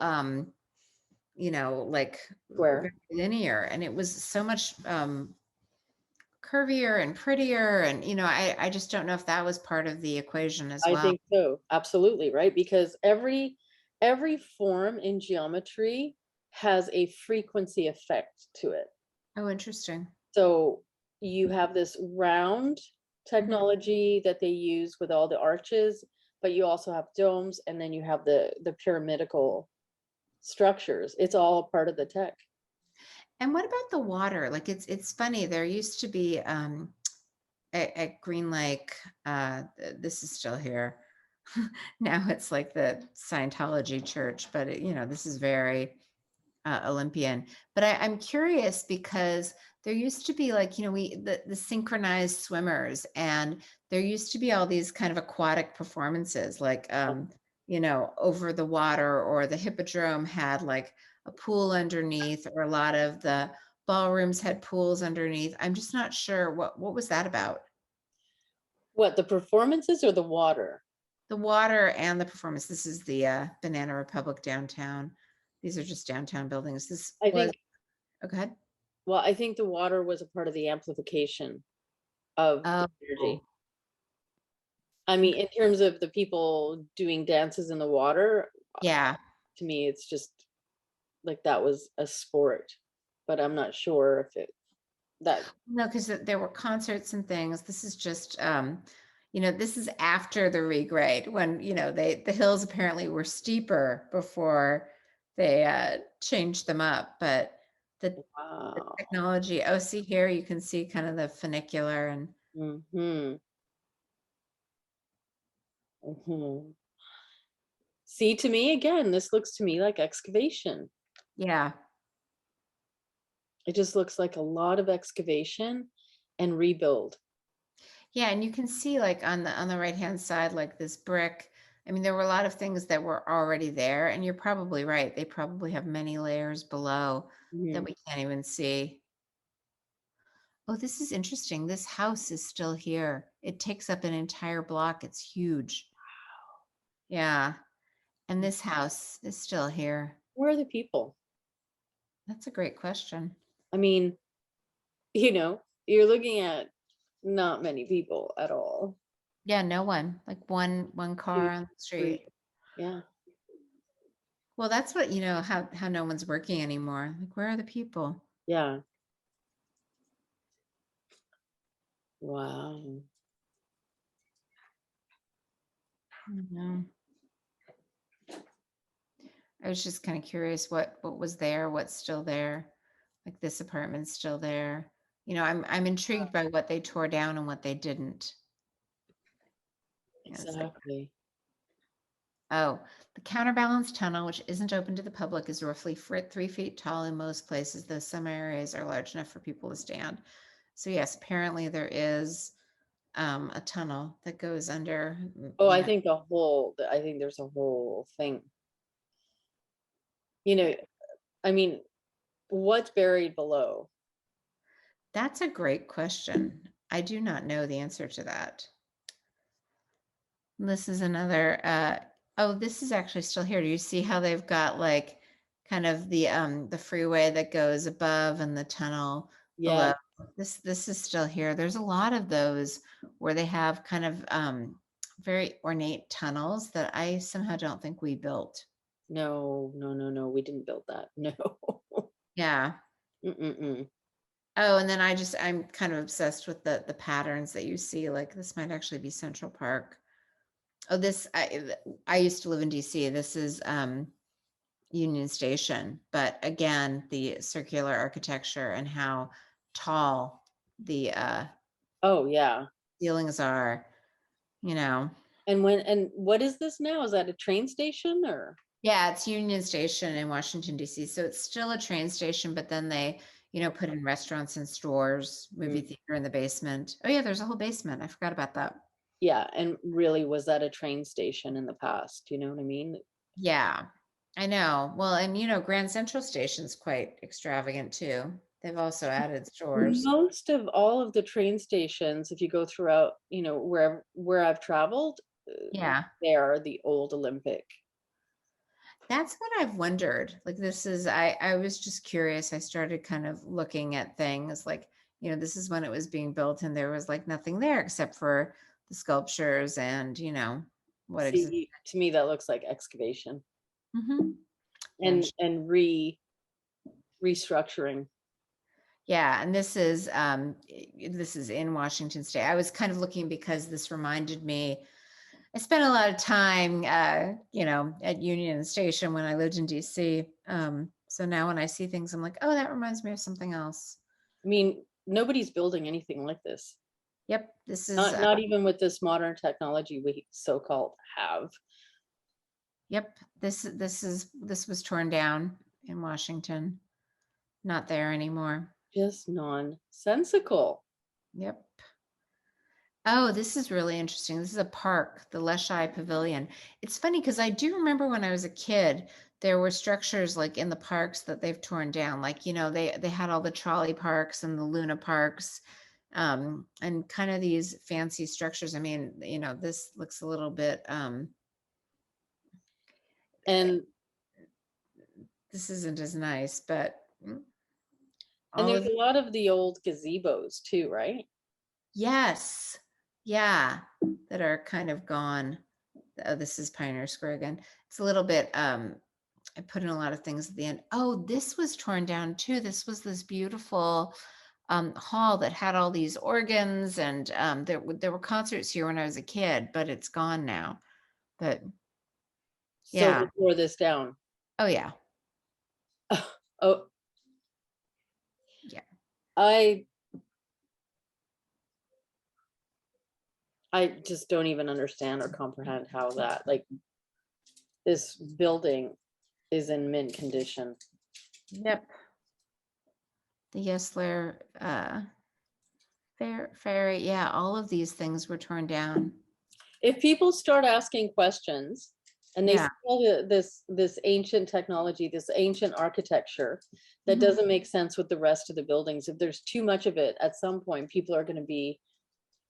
you know, like very square. linear, and it was so much curvier and prettier. And you know, I just don't know if that was part of the equation as I well. think so, absolutely, right? Because every form in geometry has a frequency effect to it. Oh, interesting. So you have this round Mhm. technology that they use with all the arches, but you also have domes, and then you have the pyramidical structures. It's all part of the tech. And what about the water? Like it's funny. There used to be at Green Lake, this is still here. Now it's like the Scientology church, but you know, this is very Olympian. But I'm curious because there used to be like, you know, the synchronized swimmers, and there used to be all these kind of aquatic performances, like you know, over the water, or the hippodrome had like a pool underneath, or a lot of the ballrooms had pools underneath. I'm just not sure what was that about. What, the performances or the water? The water and the performance. This is the Banana Republic downtown. These are just downtown buildings. This I was, think, oh, go ahead. well, I think the water was a part of the amplification of the Oh, energy. I mean, in terms of the people doing dances in the water, yeah. to me, it's just like that was a sport, but I'm not sure if it that No, because there were concerts and things. This is just, you know, this is after the regrade when, you know, the hills apparently were steeper before they changed them up. But the wow. technology, oh, see here, you can see kind of the funicular and Hmm. Hmm. See, to me, again, this looks to me like excavation. yeah. It just looks like a lot of excavation and rebuild. Yeah, and you can see like on the right hand side, like this brick. I mean, there were a lot of things that were already there, and you're probably right. They probably have many layers below that Mhm. we can't even see. Oh, this is interesting. This house is still here. It takes up an entire block. It's huge. Yeah. And this house is still here. Where are the people? That's a great question. I mean, you're looking at not many people at all. Yeah, no one. Like one car Two, on the three. street. Yeah. Well, that's what, how no one's working anymore. Like, where are the people? Yeah. Wow. No. I was just kind of curious what was there, what's still there. Like this apartment's still there. I'm intrigued by what they tore down and what they didn't. It's like, Exactly. oh, the counterbalance tunnel, which isn't open to the public, is roughly 3 feet tall in most places, though some areas are large enough for people to stand. So yes, apparently there is a tunnel that goes under. Oh, I think there's a whole thing. I mean, what's buried below? That's a great question. I do not know the answer to that. This is another, oh, this is actually still here. Do you see how they've got like kind of the freeway that goes above and the tunnel Yeah. below? This is still here. There's a lot of those where they have kind of very ornate tunnels that I somehow don't think we built. No, no, no, no. We didn't build that. No. Yeah. Mm-mm-mm. Oh, and then I'm kind of obsessed with the patterns that you see. Like this might actually be Central Park. Oh, I used to live in DC. This is Union Station, but again, the circular architecture and how tall the Oh, yeah. ceilings are, you know. And what is this now? Is that a train station or? Yeah, it's Union Station in Washington, DC. So it's still a train station, but then they, put in restaurants and stores, movie theater in the basement. Oh yeah, there's a whole basement. I forgot about that. Yeah, and really, was that a train station in the past? You know what I mean? Yeah, I know. Well, and Grand Central Station's quite extravagant too. They've also added stores. Most of all of the train stations, if you go throughout, where I've traveled, Yeah. they are the old Olympic. That's what I've wondered. Like I was just curious. I started kind of looking at things like, this is when it was being built and there was like nothing there except for the sculptures and, what exists. See, to me, that looks like excavation Mm-hmm. and restructuring. Yeah, and this is in Washington State. I was kind of looking because this reminded me. I spent a lot of time, at Union Station when I lived in DC. So now when I see things, I'm like, oh, that reminds me of something else. I mean, nobody's building anything like this. Yep, this is. Not even with this modern technology we so-called have. Yep, this was torn down in Washington. Not there anymore. Just nonsensical. Yep. Oh, this is really interesting. This is a park, the Leshai Pavilion. It's funny because I do remember when I was a kid, there were structures like in the parks that they've torn down. Like, they had all the trolley parks and the Luna parks, and kind of these fancy structures. I mean, this looks a little bit, And this isn't as nice, but and all there's of, a lot of the old gazebos too, right? yes, yeah, that are kind of gone. Oh, this is Pioneer Square again. It's a little bit, I put in a lot of things at the end. Oh, this was torn down too. This was this beautiful hall that had all these organs, and there were concerts here when I was a kid, but it's gone now. But So yeah. they tore this down. Oh yeah. Oh, Yeah. I just don't even understand or comprehend how that, like, this building is in mint condition. Yep. The Yesler ferry. Yeah, all of these things were torn down. If people start asking questions and they Yeah. see all this ancient technology, this ancient architecture that Mhm. doesn't make sense with the rest of the buildings, if there's too much of it, at some point people are going to be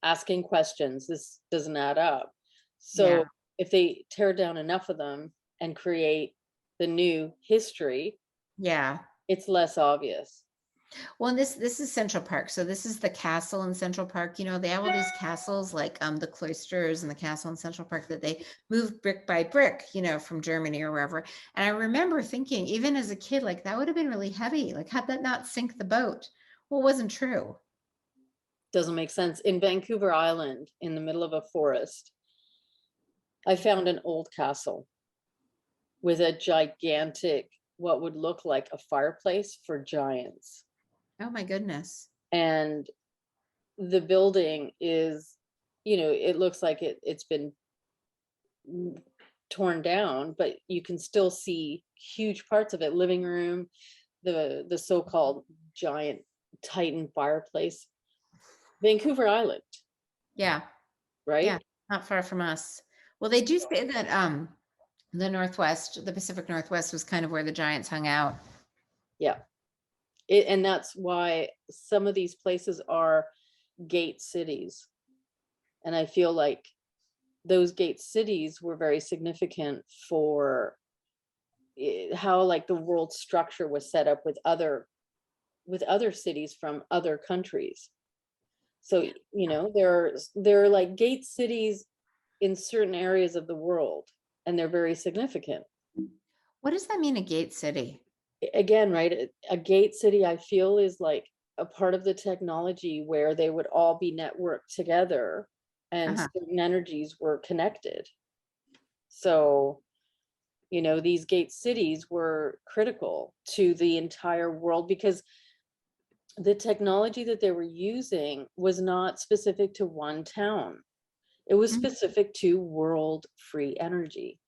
asking questions. This doesn't add up. So Yeah. if they tear down enough of them and create the new history, Yeah. it's less obvious. Well, this is Central Park. So this is the castle in Central Park. You know, they have all these castles like the cloisters and the castle in Central Park that they moved brick by brick, you know, from Germany or wherever. And I remember thinking, even as a kid, like that would have been really heavy. Like, how'd that not sink the boat? Well, it wasn't true. Doesn't make sense. In Vancouver Island, in the middle of a forest, I found an old castle with a gigantic, what would look like a fireplace for giants. Oh my goodness. And the building is, you know, it looks like it's been torn down, but you can still see huge parts of it. Living room, the so-called giant Titan fireplace. Vancouver Island, Yeah. right? Yeah. Not far from us. Well, they do say that the Northwest, the Pacific Northwest was kind of where the giants hung out. Yeah. And that's why some of these places are gate cities. And I feel like those gate cities were very significant for how like the world structure was set up with other cities from other countries. So, you know, there are like gate cities in certain areas of the world, and they're very significant. What does that mean, a gate city? Again, right, a gate city I feel is like a part of the technology where they would all be networked together and Uh-huh. certain energies were connected. So, you know, these gate cities were critical to the entire world because the technology that they were using was not specific to one town. It was Mhm. specific to world free energy,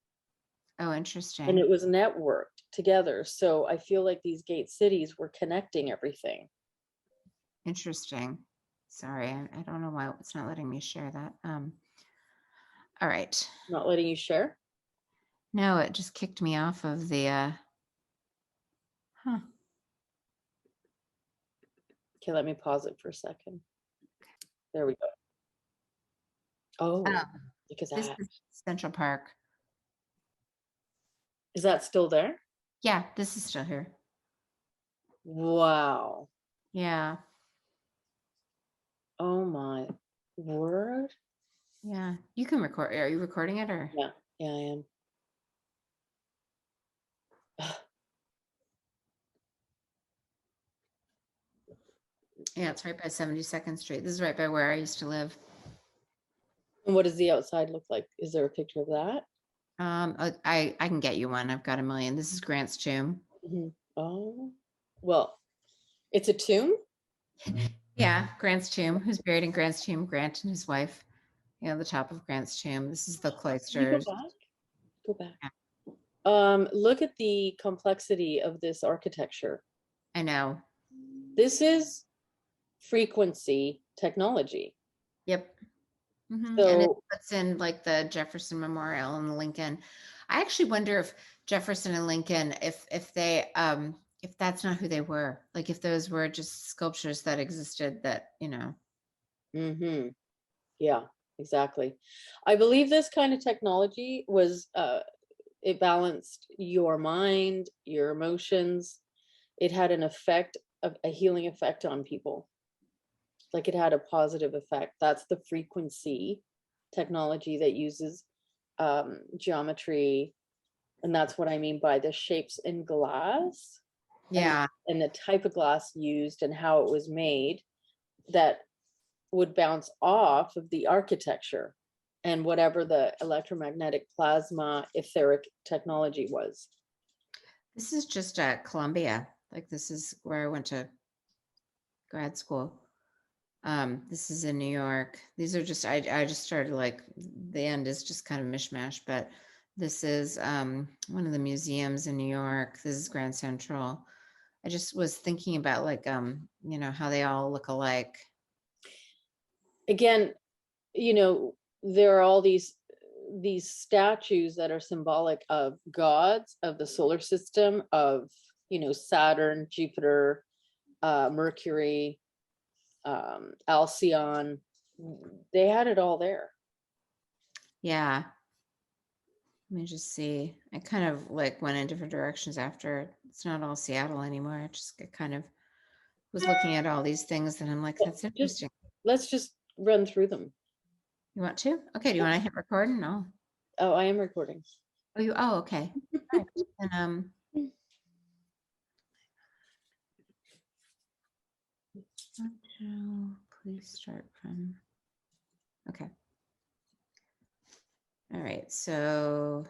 Oh, and interesting. it was networked together. So I feel like these gate cities were connecting everything. Interesting. Sorry, I don't know why it's not letting me share that. All right. Not letting you share. No, it just kicked me off of the huh. Okay, let me pause it for a second. There we go. Oh, Oh, look at this that. is Central Park. Is that still there? Yeah, this is still here. Wow. Yeah. Oh my word. Yeah. You can record. Are you recording it or? Yeah, yeah, I am. Yeah, it's right by 72nd Street. This is right by where I used to live. And what does the outside look like? Is there a picture of that? I can get you one. I've got a million. This is Grant's tomb. Mhm. Oh, well, it's a tomb. Yeah, Grant's tomb. Who's buried in Grant's tomb? Grant and his wife. You know, the top of Grant's tomb. This is the Can you go cloisters. back? Go back. Yeah, Look at the complexity of this architecture. I know. This is frequency technology. Yep. And it So, puts in like the Jefferson Memorial and Lincoln. I actually wonder if Jefferson and Lincoln, if they if that's not who they were, like if those were just sculptures that existed that, you know. yeah, exactly. I believe this kind of technology was, it balanced your mind, your emotions. It had an effect of a healing effect on people. Like it had a positive effect. That's the frequency technology that uses geometry. And that's what I mean by the shapes in glass and Yeah. and the type of glass used and how it was made that would bounce off of the architecture and whatever the electromagnetic plasma etheric technology was. This is just at Columbia. Like this is where I went to grad school. This is in New York. These are just I just started like the end is just kind of mishmash, but this is one of the museums in New York. This is Grand Central. I just was thinking about like you know, how they all look alike. Again, you know, there are all these statues that are symbolic of gods of the solar system, of, you know, Saturn, Jupiter, Mercury, Alcyon. They had it all there. Yeah. Let me just see. I kind of like went in different directions after. It's not all Seattle anymore. I just get kind of was looking at all these things and I'm like, that's interesting. Let's just run through them. You want to? Okay. Do you want to hit record? No. Oh, I am recording. Oh, okay. All right. And, please start from, okay. All right, so,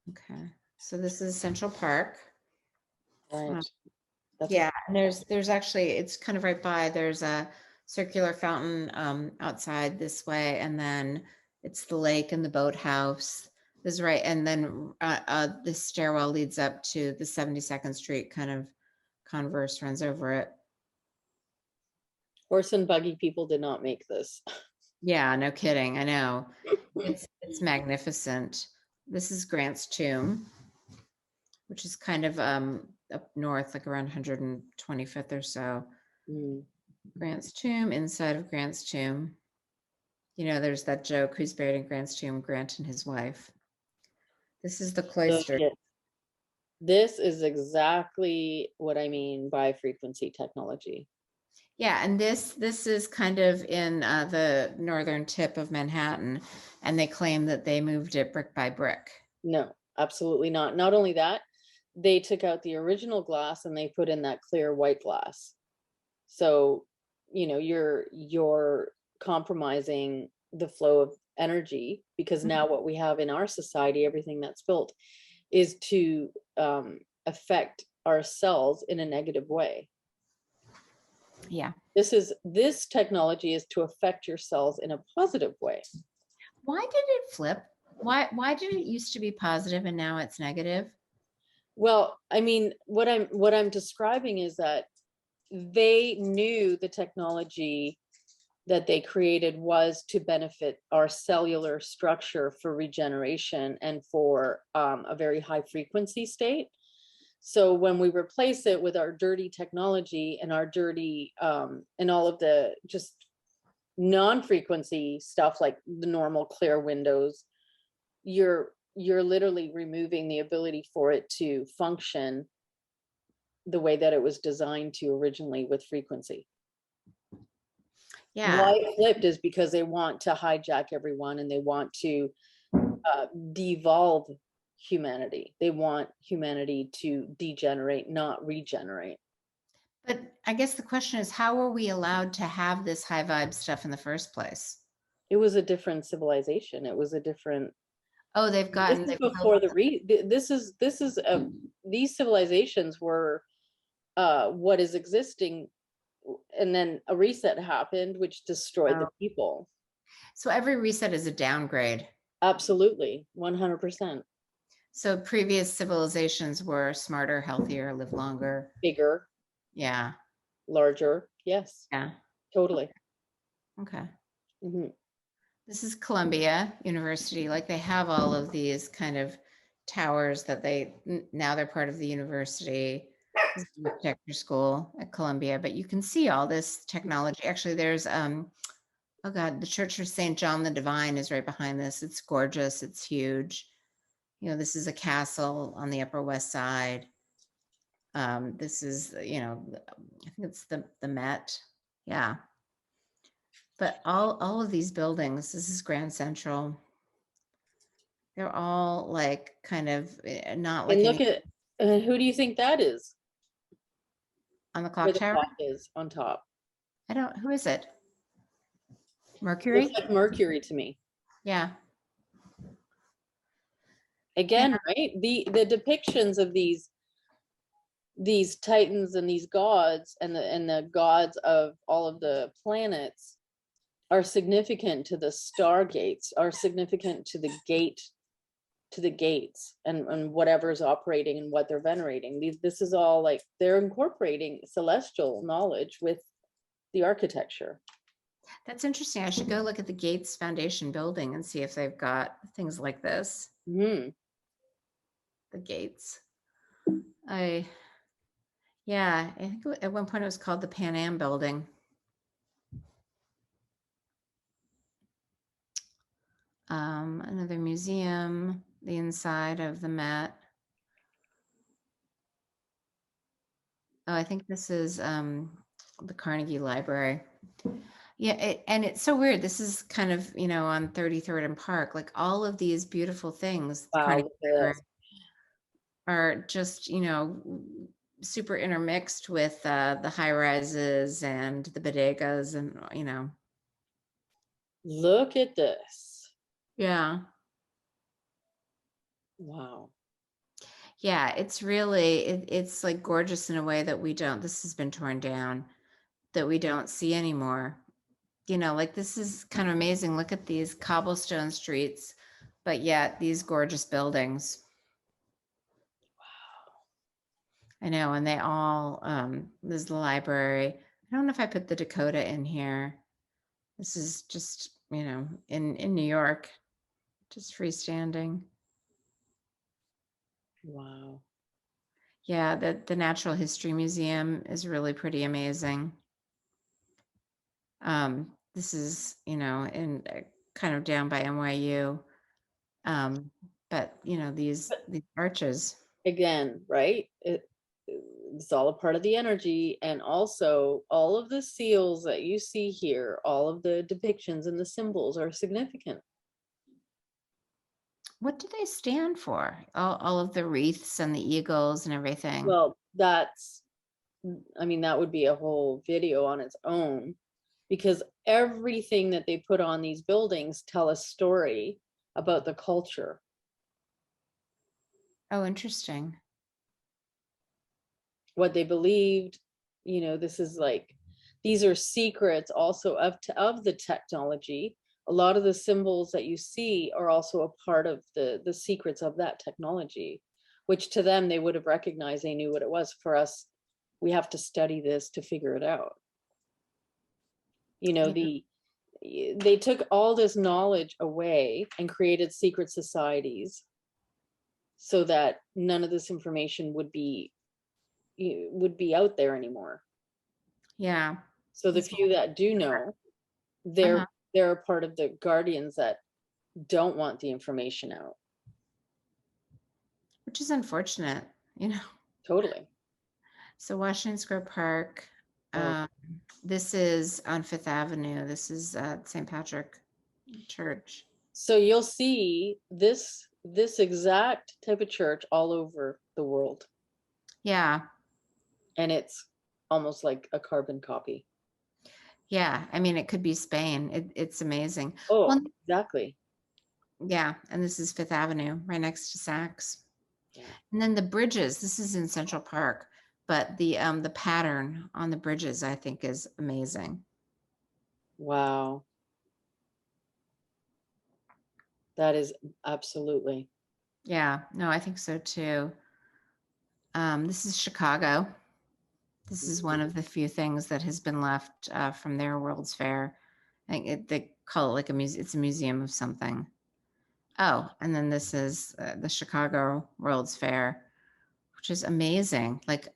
okay. So this is Central Park. Right. Yeah, and there's actually, it's kind of right by, there's a circular fountain outside this way, and then it's the lake and the boathouse. This is right, and then the stairwell leads up to the 72nd Street kind of converse runs over it. Horse and buggy people did not make this. Yeah, no kidding. I know. It's magnificent. This is Grant's tomb, which is kind of up north, like around 125th or so. Grant's tomb, inside of Grant's tomb. You know, there's that joke, who's buried in Grant's tomb? Grant and his wife. This is the cloister. So, this is exactly what I mean by frequency technology. Yeah, and this is kind of in the northern tip of Manhattan, and they claim that they moved it brick by brick. No, absolutely not. Not only that, they took out the original glass and they put in that clear white glass. So, you know, you're compromising the flow of energy, because now what we have in our society, everything that's built, is to affect our cells in a negative way. Yeah. This technology is to affect your cells in a positive way. Why did it flip? Why did it used to be positive and now it's negative? Well, I mean, what I'm describing is that they knew the technology that they created was to benefit our cellular structure for regeneration and for a very high frequency state. So when we replace it with our dirty technology and our dirty and all of the just non-frequency stuff like the normal clear windows, you're literally removing the ability for it to function the way that it was designed to originally with frequency. Yeah. Why it flipped is because they want to hijack everyone and they want to devolve humanity. They want humanity to degenerate, not regenerate. But I guess the question is, how were we allowed to have this high vibe stuff in the first place? It was a different civilization. It was a different. Oh, they've gotten. This is before these civilizations were what is existing, and then a reset happened, which destroyed the people. So every reset is a downgrade. Absolutely, 100%. So previous civilizations were smarter, healthier, live longer, bigger. Yeah. Larger. Yes. Yeah. Totally. Okay. This is Columbia University. Like they have all of these kind of towers that now they're part of the university. This is the architecture school at Columbia, but you can see all this technology. Actually, there's oh God, the Church of St. John the Divine is right behind this. It's gorgeous. It's huge. You know, this is a castle on the Upper West Side. This is, you know, I think it's the Met. Yeah. But all of these buildings, this is Grand Central. They're all like kind of not like. And look at who do you think that is? On the clock tower? Clock is on top. Who is it? Mercury? Looks like Mercury to me. Yeah. Again, yeah. Right? The depictions of these titans and these gods and the gods of all of the planets are significant to the stargates, are significant to the gates and whatever's operating and what they're venerating. This is all like they're incorporating celestial knowledge with the architecture. That's interesting. I should go look at the Gates Foundation building and see if they've got things like this. The Gates. I think at one point it was called the Pan Am building. Another museum, the inside of the Met. Oh, I think this is the Carnegie Library. Yeah, and it's so weird. This is kind of, on 33rd and Park, like all of these beautiful things, Wow, Carnegie look at Library, this. are just, super intermixed with the high rises and the bodegas and. Look at this. Yeah. Wow. Yeah, it's really, it's like gorgeous in a way that this has been torn down, that we don't see anymore. Like this is kind of amazing. Look at these cobblestone streets, but yet these gorgeous buildings. I know, and they all, there's the library. I don't know if I put the Dakota in here. This is just, in New York, just freestanding. Wow. Yeah, the Natural History Museum is really pretty amazing. This is, in kind of down by NYU. But these arches. Again, right? It's all a part of the energy. And also all of the seals that you see here, all of the depictions and the symbols are significant. What do they stand for? All of the wreaths and the eagles and everything. Well, that would be a whole video on its own, because everything that they put on these buildings tell a story about the culture. Oh, interesting. What they believed, this is like, these are secrets also of the technology. A lot of the symbols that you see are also a part of the secrets of that technology, which to them they would have recognized, they knew what it was. For us, we have to study this to figure it out. Yeah. They took all this knowledge away and created secret societies so that none of this information would be out there anymore. Yeah. So the That's few that do know, uh-huh. they're a part of the guardians that don't want the information out. Which is unfortunate. Totally. So Washington Square Park. Oh. This is on Fifth Avenue. This is St. Patrick Church. So you'll see this exact type of church all over the world. Yeah. And it's almost like a carbon copy. Yeah. I mean, it could be Spain. It's amazing. Oh, Well, exactly. yeah. And this is Fifth Avenue, right next to Saks. Yeah. And then the bridges, this is in Central Park, but the pattern on the bridges, I think, is amazing. Wow. That is absolutely. Yeah, no, I think so too. This is Chicago. This is one of the few things that has been left from their World's Fair. I think they call it like a museum. It's a museum of something. Oh, and then this is the Chicago World's Fair, which is amazing. Like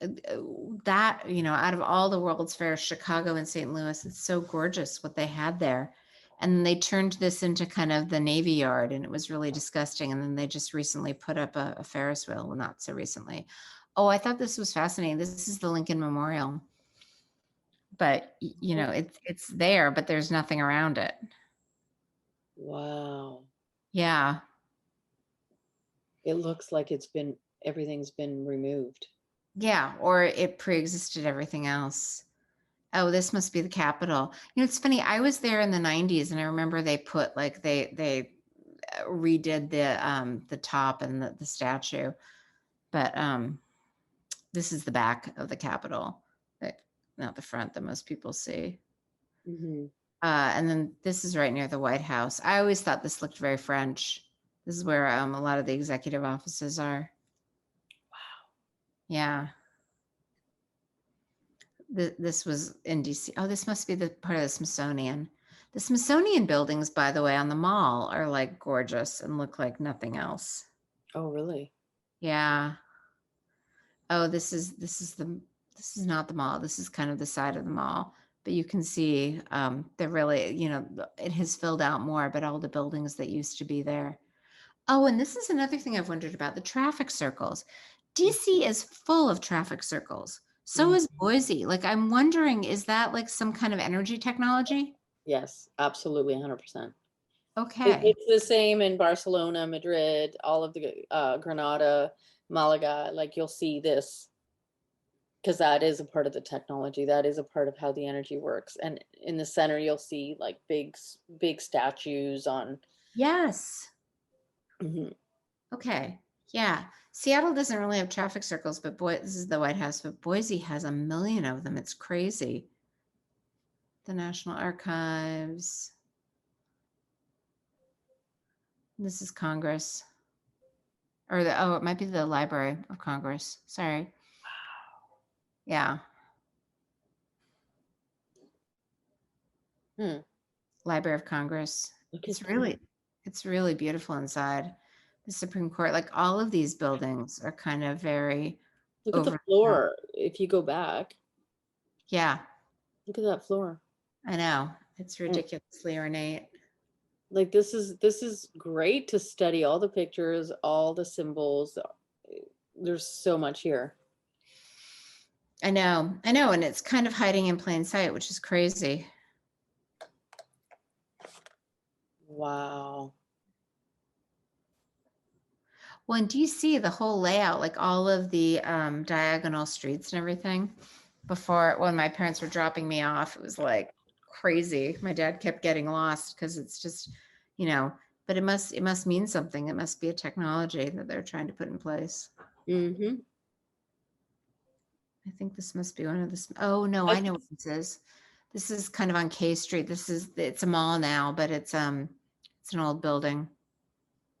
that, out of all the World's Fairs, Chicago and St. Louis, it's so gorgeous what they had there. And they turned this into kind of the Navy Yard, and it was really disgusting. And then they just recently put up a Ferris wheel. Well, not so recently. Oh, I thought this was fascinating. This is the Lincoln Memorial. But, it's there, but there's nothing around it. Wow. Yeah. It looks like everything's been removed. Yeah. Or it pre-existed everything else. Oh, this must be the Capitol. It's funny. I was there in the 90s, and I remember they put like they redid the top and the statue. But this is the back of the Capitol, not the front that most people see. Mm-hmm. And then this is right near the White House. I always thought this looked very French. This is where a lot of the executive offices are. Wow. Yeah. This was in DC. Oh, this must be the part of the Smithsonian. The Smithsonian buildings, by the way, on the mall are like gorgeous and look like nothing else. Oh, really? Yeah. Oh, this is not the mall. This is kind of the side of the mall. But you can see they're really, it has filled out more, but all the buildings that used to be there. Oh, and this is another thing I've wondered about, the traffic circles. DC is full of traffic circles. So is Boise. Like, I'm wondering, is that like some kind of energy technology? Yes, absolutely, 100%. Okay. It's the same in Barcelona, Madrid, all of the Granada, Malaga. Like you'll see this because that is a part of the technology. That is a part of how the energy works. And in the center, you'll see like big statues on. Yes. Mhm. Okay. Yeah. Seattle doesn't really have traffic circles, but boy, this is the White House, but Boise has a million of them. It's crazy. The National Archives. This is Congress. Or it might be the Library of Congress. Sorry. Yeah. Hmm. Library of Congress. Look It's at that. really beautiful inside. The Supreme Court, like all of these buildings are kind of very Look at the over. floor. If you go back, Yeah, look at that floor. I know. It's Mm. ridiculously ornate. Like this is great to study all the pictures, all the symbols. There's so much here. I know. And it's kind of hiding in plain sight, which is crazy. Wow. Well, in DC, the whole layout, like all of the diagonal streets and everything, before when my parents were dropping me off, it was like crazy. My dad kept getting lost because it's just, but it must mean something. It must be a technology that they're trying to put in place. Mm-hmm. I think this must be one of the, oh no, I know what this is. This is kind of on K Street. It's a mall now, but it's an old building.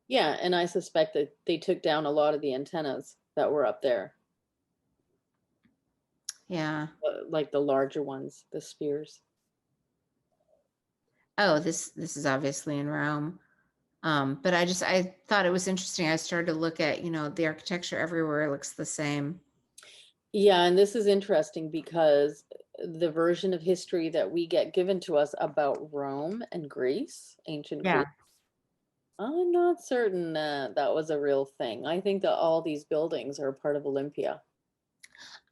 Yeah, and I suspect that they took down a lot of the antennas that were up there, Yeah. like the larger ones, the spears. Oh, this is obviously in Rome. But I thought it was interesting. I started to look at, the architecture everywhere looks the same. Yeah, and this is interesting because the version of history that we get given to us about Rome and Greece, ancient Yeah. Greece, I'm not certain that was a real thing. I think that all these buildings are part of Olympia.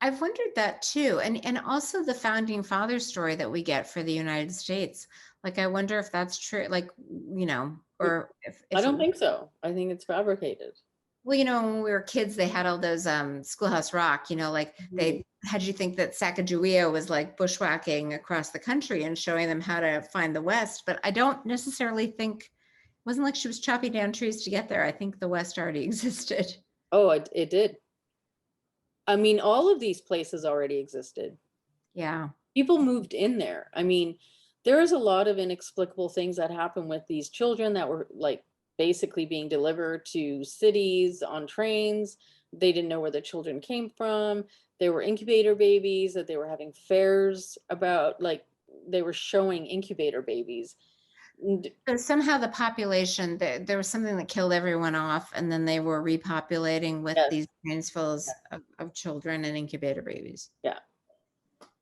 I've wondered that too. And also the founding father story that we get for the United States. Like I wonder if that's true, like, Mm, or I if it don't think so. I think it's fabricated. well, when we were kids, they had all those Schoolhouse Rock, like Mhm. they had you think that Sacagawea was like bushwhacking across the country and showing them how to find the West. But I don't necessarily think it wasn't like she was chopping down trees to get there. I think the West already existed. Oh, it did. I mean, all of these places already existed. Yeah. People moved in there. I mean, there's a lot of inexplicable things that happen with these children that were like basically being delivered to cities on trains. They didn't know where the children came from. They were incubator babies that they were having fairs about, like they were showing incubator babies. So somehow the population, there was something that killed everyone off, and then they were repopulating with Yes, these trains full of children and incubator babies. yeah.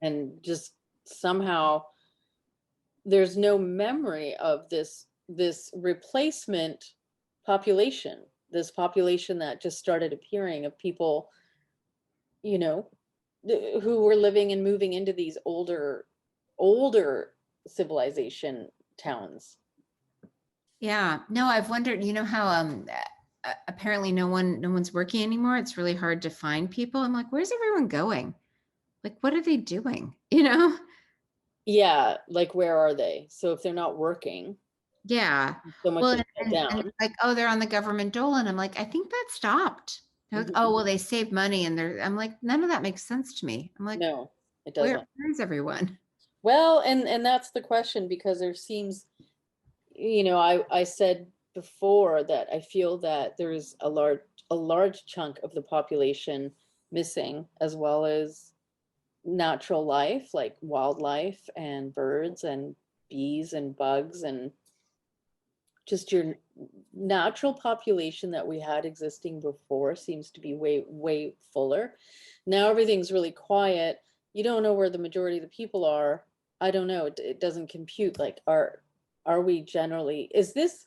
And just somehow there's no memory of this replacement population, this population that just started appearing of people, you know who were living and moving into these older civilization towns. Yeah. No, I've wondered, how apparently no one's working anymore. It's really hard to find people. I'm like, where's everyone going? Like, what are they doing? Yeah, like where are they? So if they're not working, Yeah. so much Well, is and, shut and down. it's like, oh, they're on the government dole. And I'm like, I think that stopped. They're like, Mhm. oh, well, they save money I'm like, none of that makes sense to me. I'm like, No, it where, doesn't. where is everyone? Well, and that's the question, because there seems, I said before that I feel that there's a large chunk of the population missing, as well as natural life, like wildlife and birds and bees and bugs, and just your natural population that we had existing before seems to be way fuller. Now everything's really quiet. You don't know where the majority of the people are. I don't know. It doesn't compute. Like, are we generally, is this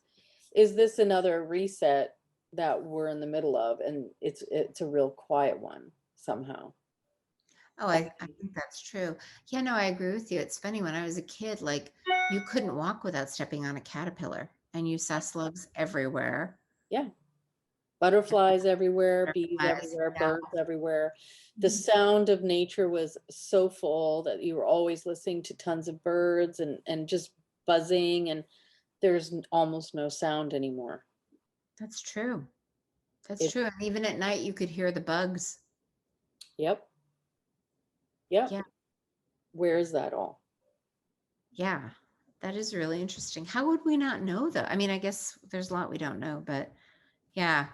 another reset that we're in the middle of, and it's a real quiet one somehow. Oh, I think that's true. Yeah, no, I agree with you. It's funny, when I was a kid, like you couldn't walk without stepping on a caterpillar, and you saw slugs everywhere. Yeah. Butterflies everywhere, bees Butterflies, everywhere, yeah. birds everywhere. The Mhm. sound of nature was so full that you were always listening to tons of birds and just buzzing, and there's almost no sound anymore. That's true. That's It, true. And even at night, you could hear the bugs. yep, yep. Yeah, Where is that all? yeah. That is really interesting. How would we not know though? I mean, I guess there's a lot we don't know, but yeah.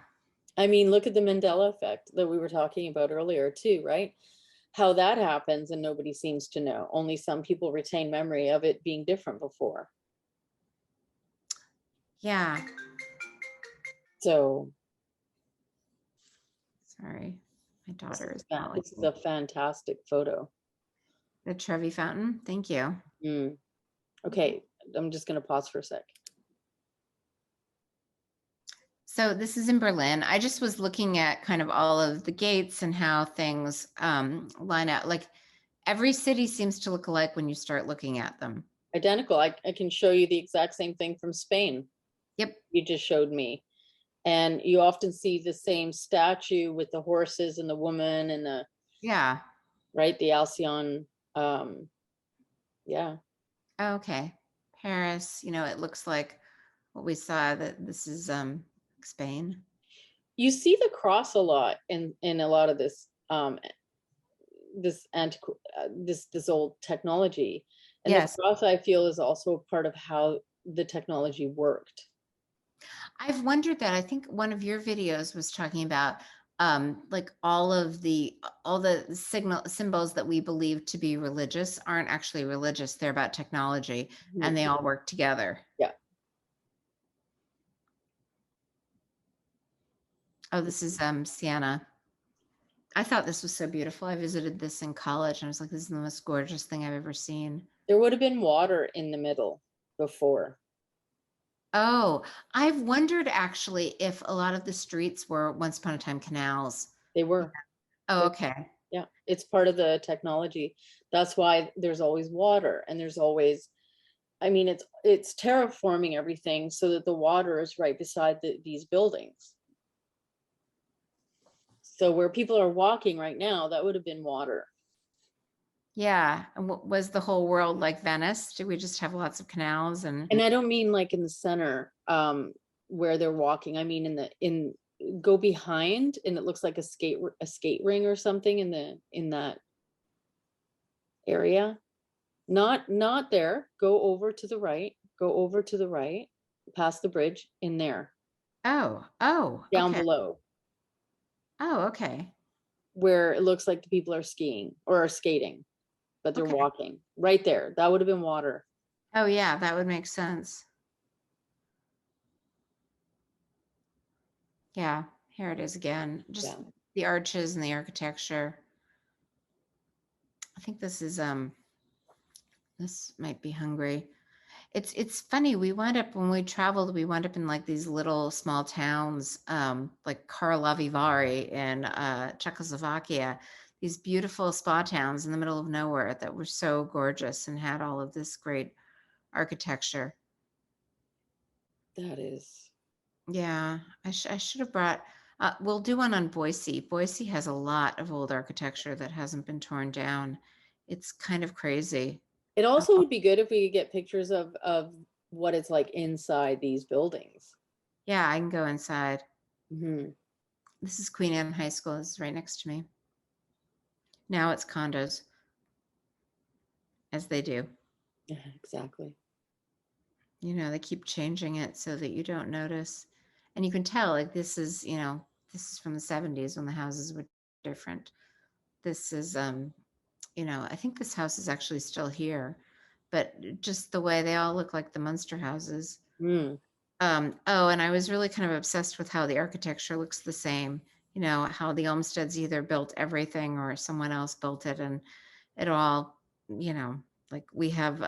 I mean, look at the Mandela effect that we were talking about earlier too, right? How that happens and nobody seems to know. Only some people retain memory of it being different before. Yeah. So Sorry. My this daughter is is calling. this is a fantastic photo. The Trevi Fountain. Thank you. Mm. Okay, I'm just going to pause for a sec. So this is in Berlin. I just was looking at kind of all of the gates and how things line out. Like every city seems to look alike when you start looking at them. Identical. I can show you the exact same thing from Spain. Yep. You just showed me. And you often see the same statue with the horses and the woman and the, Yeah. right, the Alcyon. Um, yeah. Okay. Paris, it looks like what we saw, that this is Spain. You see the cross a lot in a lot of this this this old technology, and the Yes. cross I feel is also a part of how the technology worked. I've wondered that. I think one of your videos was talking about like all the signal symbols that we believe to be religious aren't actually religious. They're about technology, and Mhm. they all work together. Yeah. Oh, this is Sienna. I thought this was so beautiful. I visited this in college, and I was like, this is the most gorgeous thing I've ever seen. There would have been water in the middle before. Oh, I've wondered actually if a lot of the streets were once upon a time canals. They Yeah. were. Oh, They, okay. yeah, it's part of the technology. That's why there's always water and there's always, I mean, it's terraforming everything so that the water is right beside these buildings. So where people are walking right now, that would have been water. Yeah. And was the whole world like Venice? Did we just have lots of canals and And I don't mean like in the center, where they're walking. I mean in go behind and it looks like a skate ring or something in that area. Not there. Go over to the right. Go over to the right, past the bridge in there, oh, down okay. below, Oh, okay. where it looks like the people are skiing or are skating, but they're Okay. walking. Right there. That would have been water. Oh, yeah, that would make sense. Yeah, here it is again. Just Yeah. the arches and the architecture. I think this might be Hungary. It's funny. We wound up when we traveled, we wound up in like these little small towns, like Karlovy Vary in Czechoslovakia, these beautiful spa towns in the middle of nowhere that were so gorgeous and had all of this great architecture. That is. Yeah, I should have brought. We'll do one on Boise. Boise has a lot of old architecture that hasn't been torn down. It's kind of crazy. It Uh, also would be good if we could get pictures of what it's like inside these buildings. yeah, I can go inside. Hmm. This is Queen Anne High School. It's right next to me. Now it's condos, as they do. Yeah, exactly. They keep changing it so that you don't notice. And you can tell, like, this is from the 70s when the houses were different. This is, I think this house is actually still here, but just the way they all look like the Munster houses. Mm, Oh, and I was really kind of obsessed with how the architecture looks the same. How the Olmsteds either built everything or someone else built it, and it all, like we have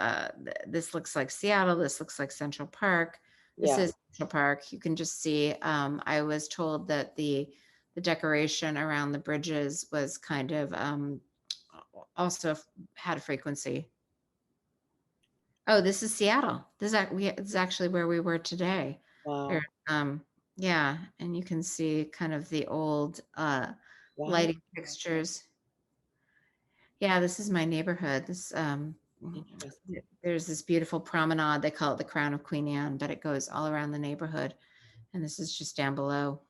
this looks like Seattle, this looks like Central Park. This yeah. is Central Park. You can just see, I was told that the decoration around the bridges was kind of also had a frequency. Oh, this is Seattle. This is actually where we were today. Wow. There, yeah, and you can see kind of the old Wow. lighting fixtures. Yeah, this is my neighborhood. Interesting. There's this beautiful promenade. They call it the Crown of Queen Anne, but it goes all around the neighborhood. And this is just down below.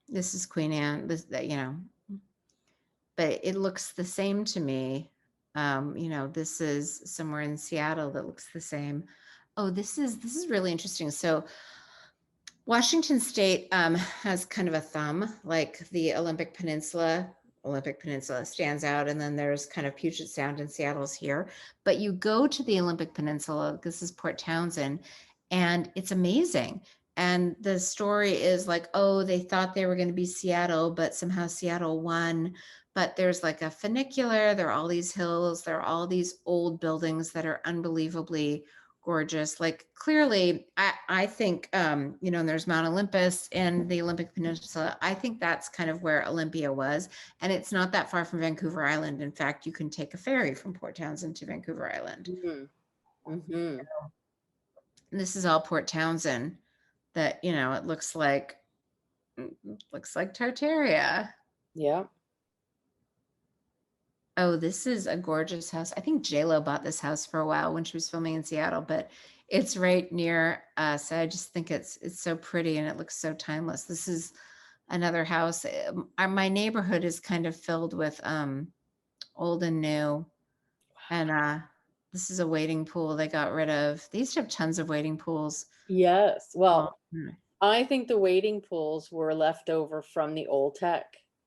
This is Queen Anne. But it looks the same to me. This is somewhere in Seattle that looks the same. Oh, this is really interesting. So Washington State has kind of a thumb, like the Olympic Peninsula stands out, and then there's kind of Puget Sound and Seattle's here. But you go to the Olympic Peninsula, this is Port Townsend, and it's amazing. And the story is like, oh, they thought they were going to be Seattle, but somehow Seattle won. But there's like a funicular, there are all these hills, there are all these old buildings that are unbelievably gorgeous. Like clearly, I think, and there's Mount Olympus and the Olympic Peninsula. I think that's kind of where Olympia was. And it's not that far from Vancouver Island. In fact, you can take a ferry from Port Townsend to Vancouver Island. Mm-hmm. And this is all Port Townsend that, it looks like Tartaria. Yeah. Oh, this is a gorgeous house. I think J-Lo bought this house for a while when she was filming in Seattle, but it's right near us. I just think it's so pretty and it looks so timeless. This is another house. My neighborhood is kind of filled with old and new. And this is a wading pool they got rid of. They used to have tons of wading pools. Yes. Oh, Well, I think the wading pools were left over from the old tech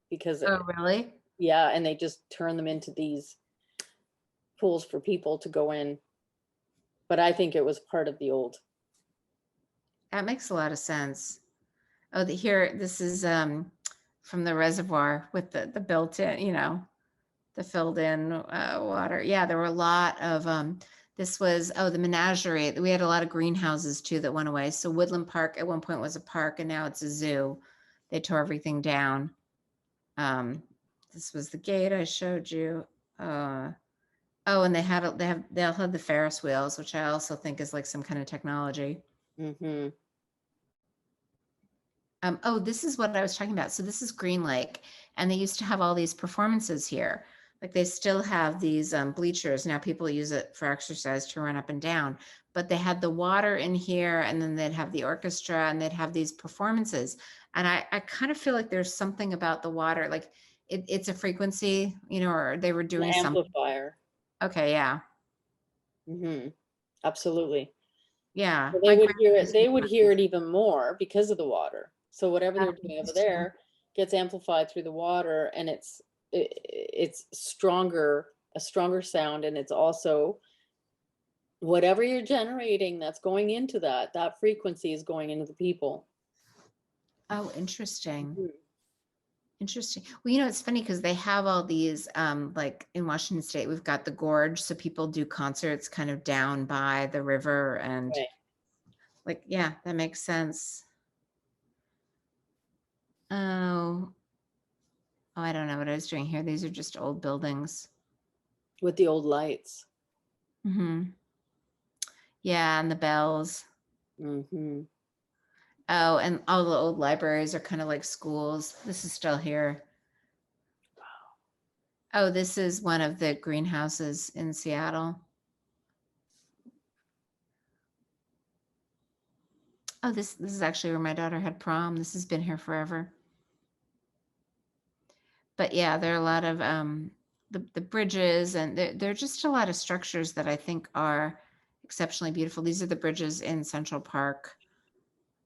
because oh, really? yeah, and they just turn them into these pools for people to go in. But I think it was part of the old. That makes a lot of sense. Oh, this is from the reservoir with the built-in, the filled in water. Yeah, there were a lot of the menagerie. We had a lot of greenhouses too that went away. So Woodland Park at one point was a park and now it's a zoo. They tore everything down. This was the gate I showed you. And they all had the Ferris wheels, which I also think is like some kind of technology. Mm-hmm. This is what I was talking about. So this is Green Lake, and they used to have all these performances here. Like they still have these bleachers. Now people use it for exercise to run up and down, but they had the water in here and then they'd have the orchestra and they'd have these performances. And I kind of feel like there's something about the water, like it's a frequency, or they were doing An something. amplifier. Okay. Yeah. Mm-hmm. Absolutely. Yeah. So they would hear it even more because of the water. So whatever they're doing over there gets amplified through the water and it's a stronger sound, and it's also whatever you're generating that's going into that frequency is going into the people. Oh, interesting. Mhm. Interesting. Well, it's funny because they have all these, like in Washington State, we've got the gorge. So people do concerts kind of down by the river and Right. like, yeah, that makes sense. Oh, I don't know what I was doing here. These are just old buildings. With the old lights. Mm-hmm. Yeah, and the bells. Mm-hmm. Oh, and all the old libraries are kind of like schools. This is still here. Oh, this is one of the greenhouses in Seattle. Oh, this is actually where my daughter had prom. This has been here forever. But yeah, there are a lot of the bridges, and there are just a lot of structures that I think are exceptionally beautiful. These are the bridges in Central Park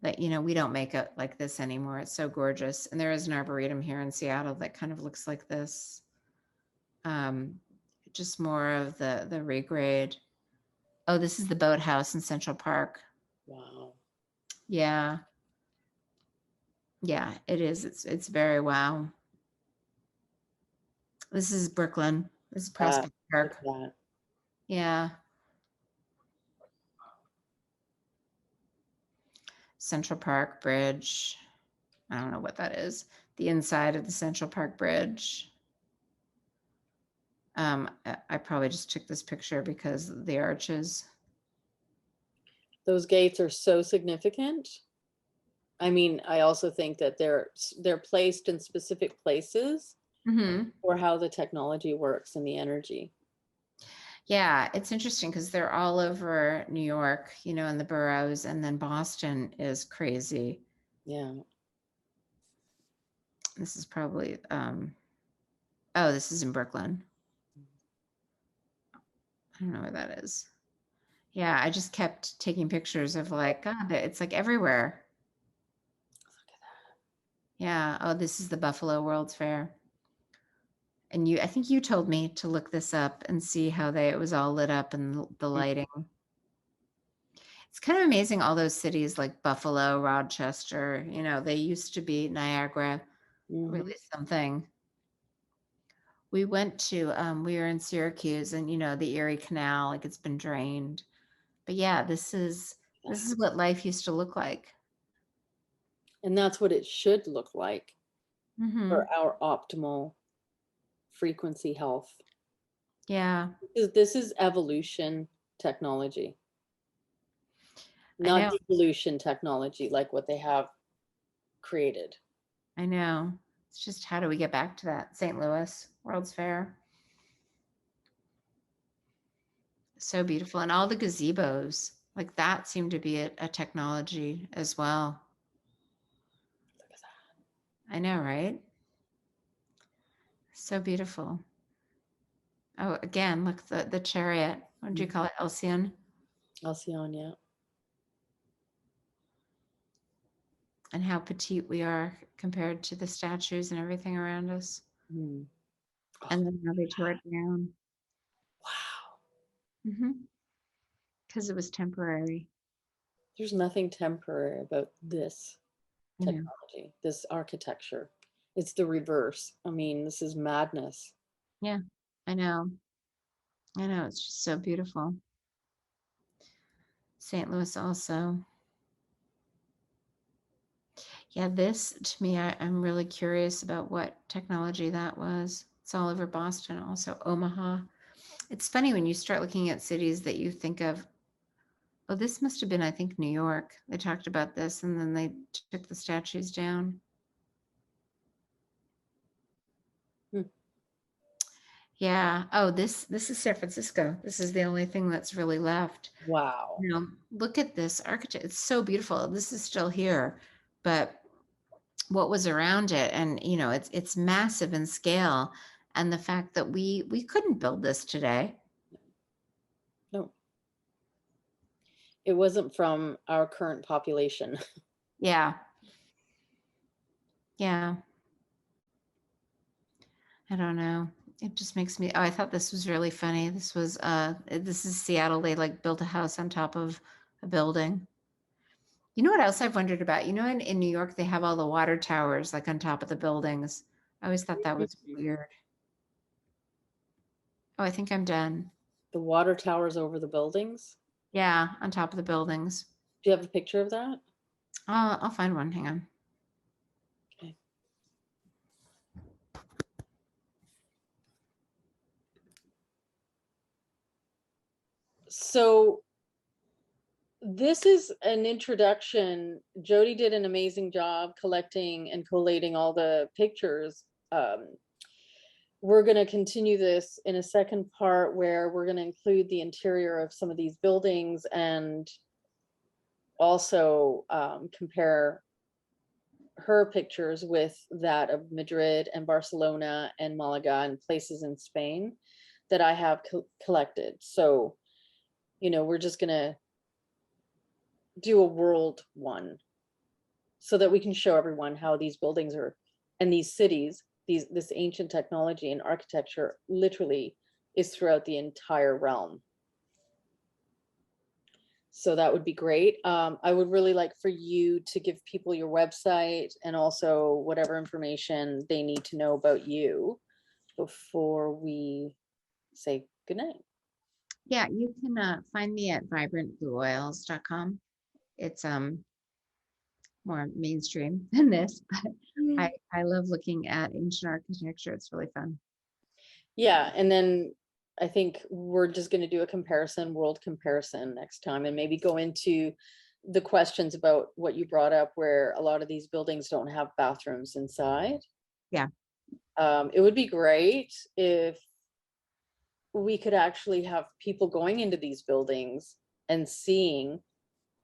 that, we don't make it like this anymore. It's so gorgeous. And there is an arboretum here in Seattle that kind of looks like this. Just more of the regrade. Oh, this is the boathouse in Central Park. Wow. Yeah. Yeah, it is. It's very wow. This is Brooklyn. This is Prospect Look Park. at that. Yeah. Central Park Bridge. I don't know what that is. The inside of the Central Park Bridge. I probably just took this picture because of the arches. Those gates are so significant. I mean, I also think that they're placed in specific places for how the technology works and the energy. Yeah, it's interesting because they're all over New York, you know, in the boroughs, and then Boston is crazy. Yeah. This is probably, oh, this is in Brooklyn. I don't know where that is. Yeah, I just kept taking pictures of like, God, it's like everywhere. Yeah. Oh, this is the Buffalo World's Fair. And I think you told me to look this up and see how it was all lit up and the lighting. It's kind of amazing, all those cities like Buffalo, Rochester, you know, they used to be Niagara, really something. We went to, we were in Syracuse, and, you know, the Erie Canal, like it's been drained. But yeah, this is what life used to look like. And that's what it should look like Mm-hmm. for our optimal frequency health. Yeah, This is evolution technology, I not know. devolution technology like what they have created. I know. It's just, how do we get back to that? St. Louis World's Fair. So beautiful. And all the gazebos, like that seemed to be a technology as well. Look at I know, right? So beautiful. Oh, again, look, the chariot. What do you that. call it? Alcyon. Alcyon, yeah. And how petite we are compared to the statues and everything around us. Mm. Oh, And then how they tore it down. wow. Because it was temporary. There's nothing temporary about this I know. technology, this architecture. It's the reverse. I mean, this is madness. Yeah, I know. I know. It's just so beautiful. St. Louis also. Yeah, this to me, I'm really curious about what technology that was. It's all over Boston, also Omaha. It's funny when you start looking at cities that you think of, oh, this must have been, I think, New York. They talked about this and then they took the statues down. Hmm. Yeah. Oh, this is San Francisco. This is the only thing that's really left. Wow. You know, look at this architecture. It's so beautiful. This is still here, but what was around it, and you know, it's massive in scale, and the fact that we couldn't build this today. No, it wasn't from our current population. Yeah. Yeah. I don't know. It just makes me, oh, I thought this was really funny. This is Seattle. They like built a house on top of a building. You know what else I've wondered about? You know, in New York, they have all the water towers like on top of the buildings. I always thought that was weird. Oh, I think I'm done. The water towers over the buildings. Yeah, on top of the buildings. Do you have a picture of that? I'll find one. Hang on. Okay. So this is an introduction. Jodi did an amazing job collecting and collating all the pictures. We're going to continue this in a second part where we're going to include the interior of some of these buildings and also compare her pictures with that of Madrid and Barcelona and Malaga and places in Spain that I have collected. So, you know, we're just going to do a world one so that we can show everyone how these buildings are and these cities, this ancient technology and architecture literally is throughout the entire realm. So that would be great. I would really like for you to give people your website and also whatever information they need to know about you before we say goodnight. Yeah, you can find me at vibrantblueoils.com. It's more mainstream than this, but I love looking at ancient architecture. It's really fun. Yeah, and then I think we're just going to do a comparison, world comparison next time, and maybe go into the questions about what you brought up, where a lot of these buildings don't have bathrooms inside. Yeah. It would be great if we could actually have people going into these buildings and seeing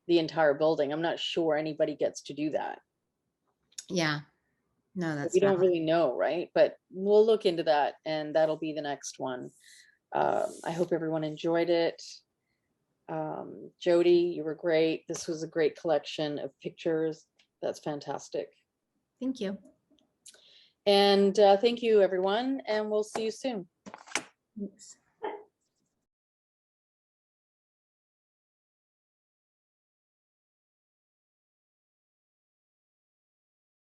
the entire building. I'm not sure anybody gets to do that. Yeah. No, that's We don't valid. really know, right? But we'll look into that, and that'll be the next one. I hope everyone enjoyed it. Jodi, you were great. This was a great collection of pictures. That's fantastic. Thank you. And thank you, everyone, and we'll see you soon. Thanks.